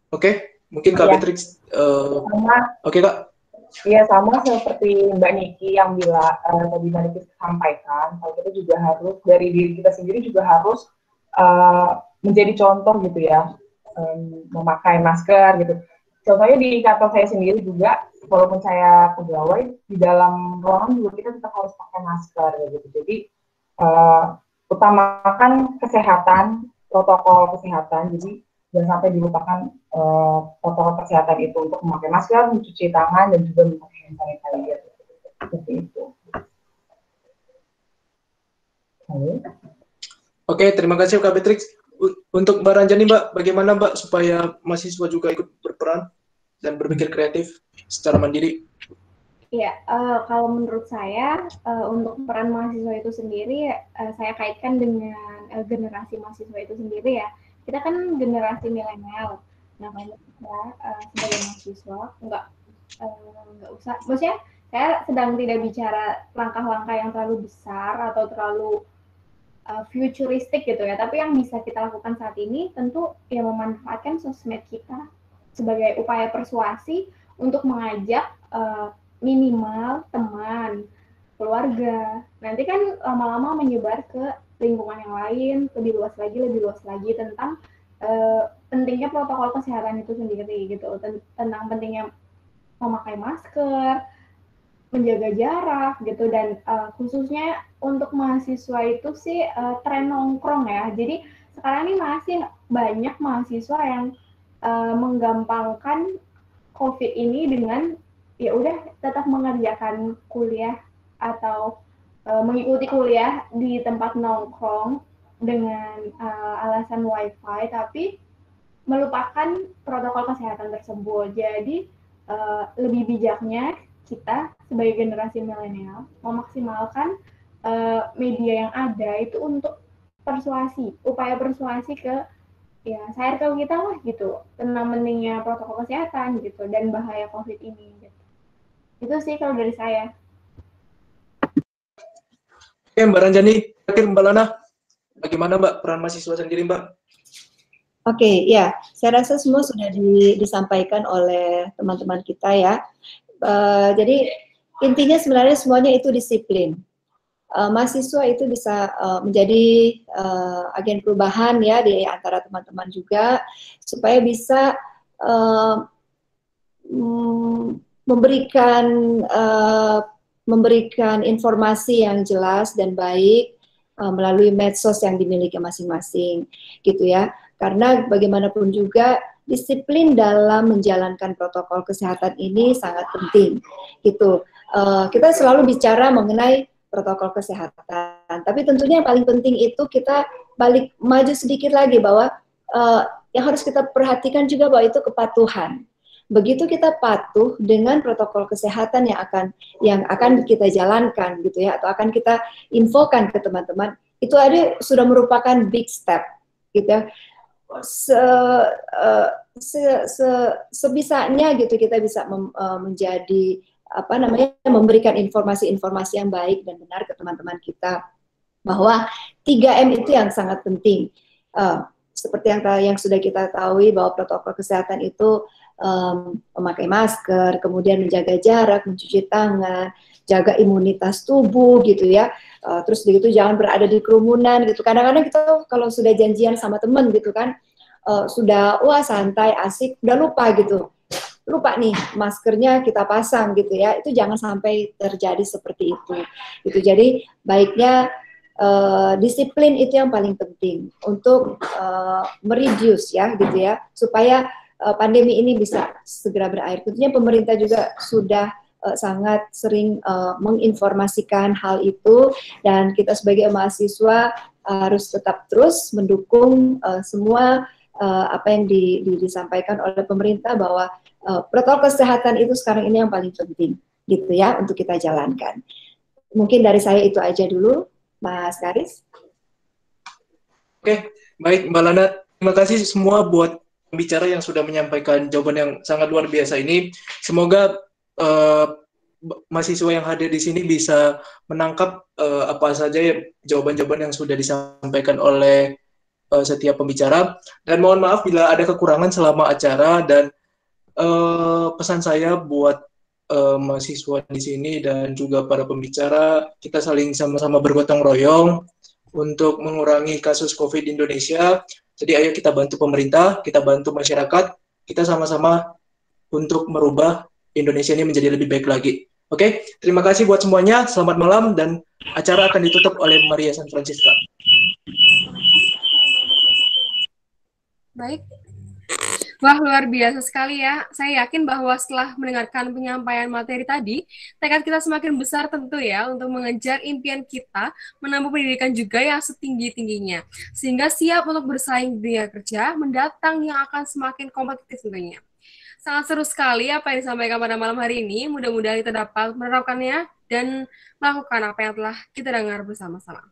Oke. Mungkin Kak Beatrix, oke Kak. Iya, sama seperti Mbak Niki yang tadi Mbak Niki sampaikan, kalau kita juga harus, dari diri kita sendiri juga harus menjadi contoh gitu ya, memakai masker gitu. Contohnya di kantor saya sendiri juga, walaupun saya pegawai, di dalam ruangan juga kita tetap harus pakai masker gitu. Jadi, utamakan kesehatan, protokol kesehatan, jadi jangan sampai dilupakan protokol kesehatan itu untuk memakai masker, mencuci tangan, dan juga memakai hand sanitizer. Seperti itu. Oke, terima kasih Kak Beatrix. Untuk Mbak Ranjani, Mbak, bagaimana Mbak supaya mahasiswa juga ikut berperan dan berpikir kreatif secara mandiri? Ya, kalau menurut saya untuk peran mahasiswa itu sendiri, saya kaitkan dengan generasi mahasiswa itu sendiri ya. Kita kan generasi milenial. Nah, kalau kita sebagai mahasiswa nggak usah, maksudnya saya sedang tidak bicara langkah-langkah yang terlalu besar atau terlalu futuristik gitu ya. Tapi yang bisa kita lakukan saat ini tentu ya memanfaatkan sosmed kita sebagai upaya persuasi untuk mengajak minimal teman, keluarga. Nanti kan lama-lama menyebar ke lingkungan yang lain, lebih luas lagi tentang pentingnya protokol kesehatan itu sendiri gitu, tentang pentingnya memakai masker, menjaga jarak gitu, dan khususnya untuk mahasiswa itu sih tren nongkrong ya. Jadi sekarang ini masih banyak mahasiswa yang menggampangkan COVID ini dengan ya udah tetap mengerjakan kuliah atau mengikuti kuliah di tempat nongkrong dengan alasan wifi, tapi melupakan protokol kesehatan tersebut. Jadi lebih bijaknya kita sebagai generasi milenial memaksimalkan media yang ada itu untuk persuasi, upaya persuasi ke ya circle kita lah gitu, tentang pentingnya protokol kesehatan gitu dan bahaya COVID ini gitu. Itu sih kalau dari saya. Oke, Mbak Ranjani, terakhir Mbak Lana, bagaimana Mbak peran mahasiswa sendiri Mbak? Oke, ya, saya rasa semua sudah disampaikan oleh teman-teman kita ya. Jadi intinya sebenarnya semuanya itu disiplin. Mahasiswa itu bisa menjadi agen perubahan ya di antara teman-teman juga, supaya bisa memberikan informasi yang jelas dan baik melalui medsos yang dimiliki masing-masing, gitu ya. Karena bagaimanapun juga disiplin dalam menjalankan protokol kesehatan ini sangat penting, gitu. Kita selalu bicara mengenai protokol kesehatan, tapi tentunya yang paling penting itu kita balik maju sedikit lagi bahwa yang harus kita perhatikan juga bahwa itu kepatuhan. Begitu kita patuh dengan protokol kesehatan yang akan kita jalankan gitu ya, atau akan kita infokan ke teman-teman, itu ada sudah merupakan big step gitu ya. Sebisanya gitu kita bisa menjadi memberikan informasi-informasi yang baik dan benar ke teman-teman kita, bahwa 3M itu yang sangat penting. Seperti yang sudah kita ketahui bahwa protokol kesehatan itu memakai masker, kemudian menjaga jarak, mencuci tangan, jaga imunitas tubuh gitu ya. Terus begitu jangan berada di kerumunan gitu. Kadang-kadang kita kalau sudah janjian sama teman gitu kan, sudah wah santai, asik, udah lupa gitu. Lupa nih maskernya kita pasang gitu ya. Itu jangan sampai terjadi seperti itu. Gitu. Jadi baiknya disiplin itu yang paling penting untuk mereduce ya gitu ya, supaya pandemi ini bisa segera berakhir. Tentunya pemerintah juga sudah sangat sering menginformasikan hal itu, dan kita sebagai mahasiswa harus tetap terus mendukung semua apa yang disampaikan oleh pemerintah, bahwa protokol kesehatan itu sekarang ini yang paling penting gitu ya untuk kita jalankan. Mungkin dari saya itu aja dulu, Mas Karis. Oke, baik Mbak Lana, terima kasih semua buat pembicara yang sudah menyampaikan jawaban yang sangat luar biasa ini. Semoga mahasiswa yang hadir di sini bisa menangkap apa saja ya jawaban-jawaban yang sudah disampaikan oleh setiap pembicara. Dan mohon maaf bila ada kekurangan selama acara, dan pesan saya buat mahasiswa di sini dan juga para pembicara, kita saling sama-sama bergotong royong untuk mengurangi kasus COVID di Indonesia. Jadi ayo kita bantu pemerintah, kita bantu masyarakat, kita sama-sama untuk merubah Indonesia ini menjadi lebih baik lagi. Oke, terima kasih buat semuanya, selamat malam, dan acara akan ditutup oleh Maria San Francisca. Baik. Wah, luar biasa sekali ya. Saya yakin bahwa setelah mendengarkan penyampaian materi tadi, tekad kita semakin besar tentu ya untuk mengejar impian kita, menempuh pendidikan juga yang setinggi-tingginya, sehingga siap untuk bersaing di dunia kerja mendatang yang akan semakin kompetitif tentunya. Sangat seru sekali apa yang disampaikan pada malam hari ini. Mudah-mudahan kita dapat menerapkannya dan melakukan apa yang telah kita dengar bersama-sama.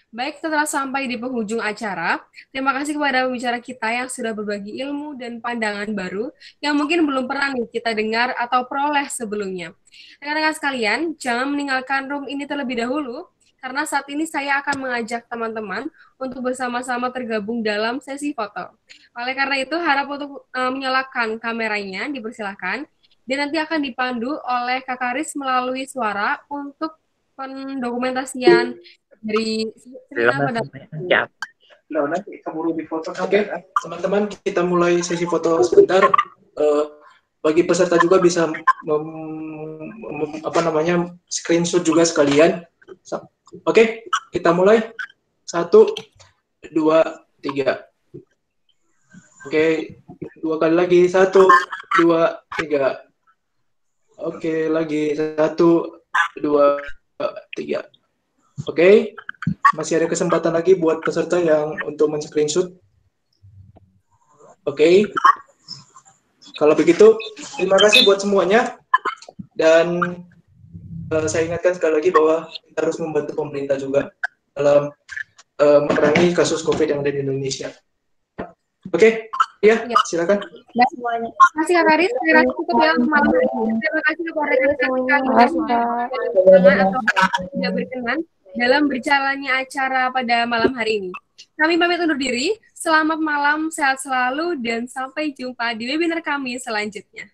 Baik, setelah sampai di penghujung acara, terima kasih kepada pembicara kita yang sudah berbagi ilmu dan pandangan baru yang mungkin belum pernah nih kita dengar atau peroleh sebelumnya. Rekan-rekan sekalian, jangan meninggalkan room ini terlebih dahulu, karena saat ini saya akan mengajak teman-teman untuk bersama-sama tergabung dalam sesi foto. Oleh karena itu, harap untuk menyalakan kameranya, dipersilahkan, dan nanti akan dipandu oleh Kak Karis melalui suara untuk pendokumentasian dari pada nanti keburu di foto. Oke, teman-teman, kita mulai sesi foto sebentar. Bagi peserta juga bisa screenshot juga sekalian. Oke, kita mulai. 1, 2, 3. Oke, 2 kali lagi. 1, 2, 3. Oke, lagi 1, 2, 3. Oke, masih ada kesempatan lagi buat peserta yang untuk men-screenshot. Oke, kalau begitu, terima kasih buat semuanya. Dan saya ingatkan sekali lagi bahwa kita harus membantu pemerintah juga dalam memerangi kasus COVID yang ada di Indonesia. Oke, ya, silakan. Semuanya. Terima kasih Kak Karis, saya rasa cukup ya malam ini. Terima kasih kepada rekan-rekan atau tidak berkenan dalam berjalannya acara pada malam hari ini. Kami pamit undur diri, selamat malam, sehat selalu, dan sampai jumpa di webinar kami selanjutnya.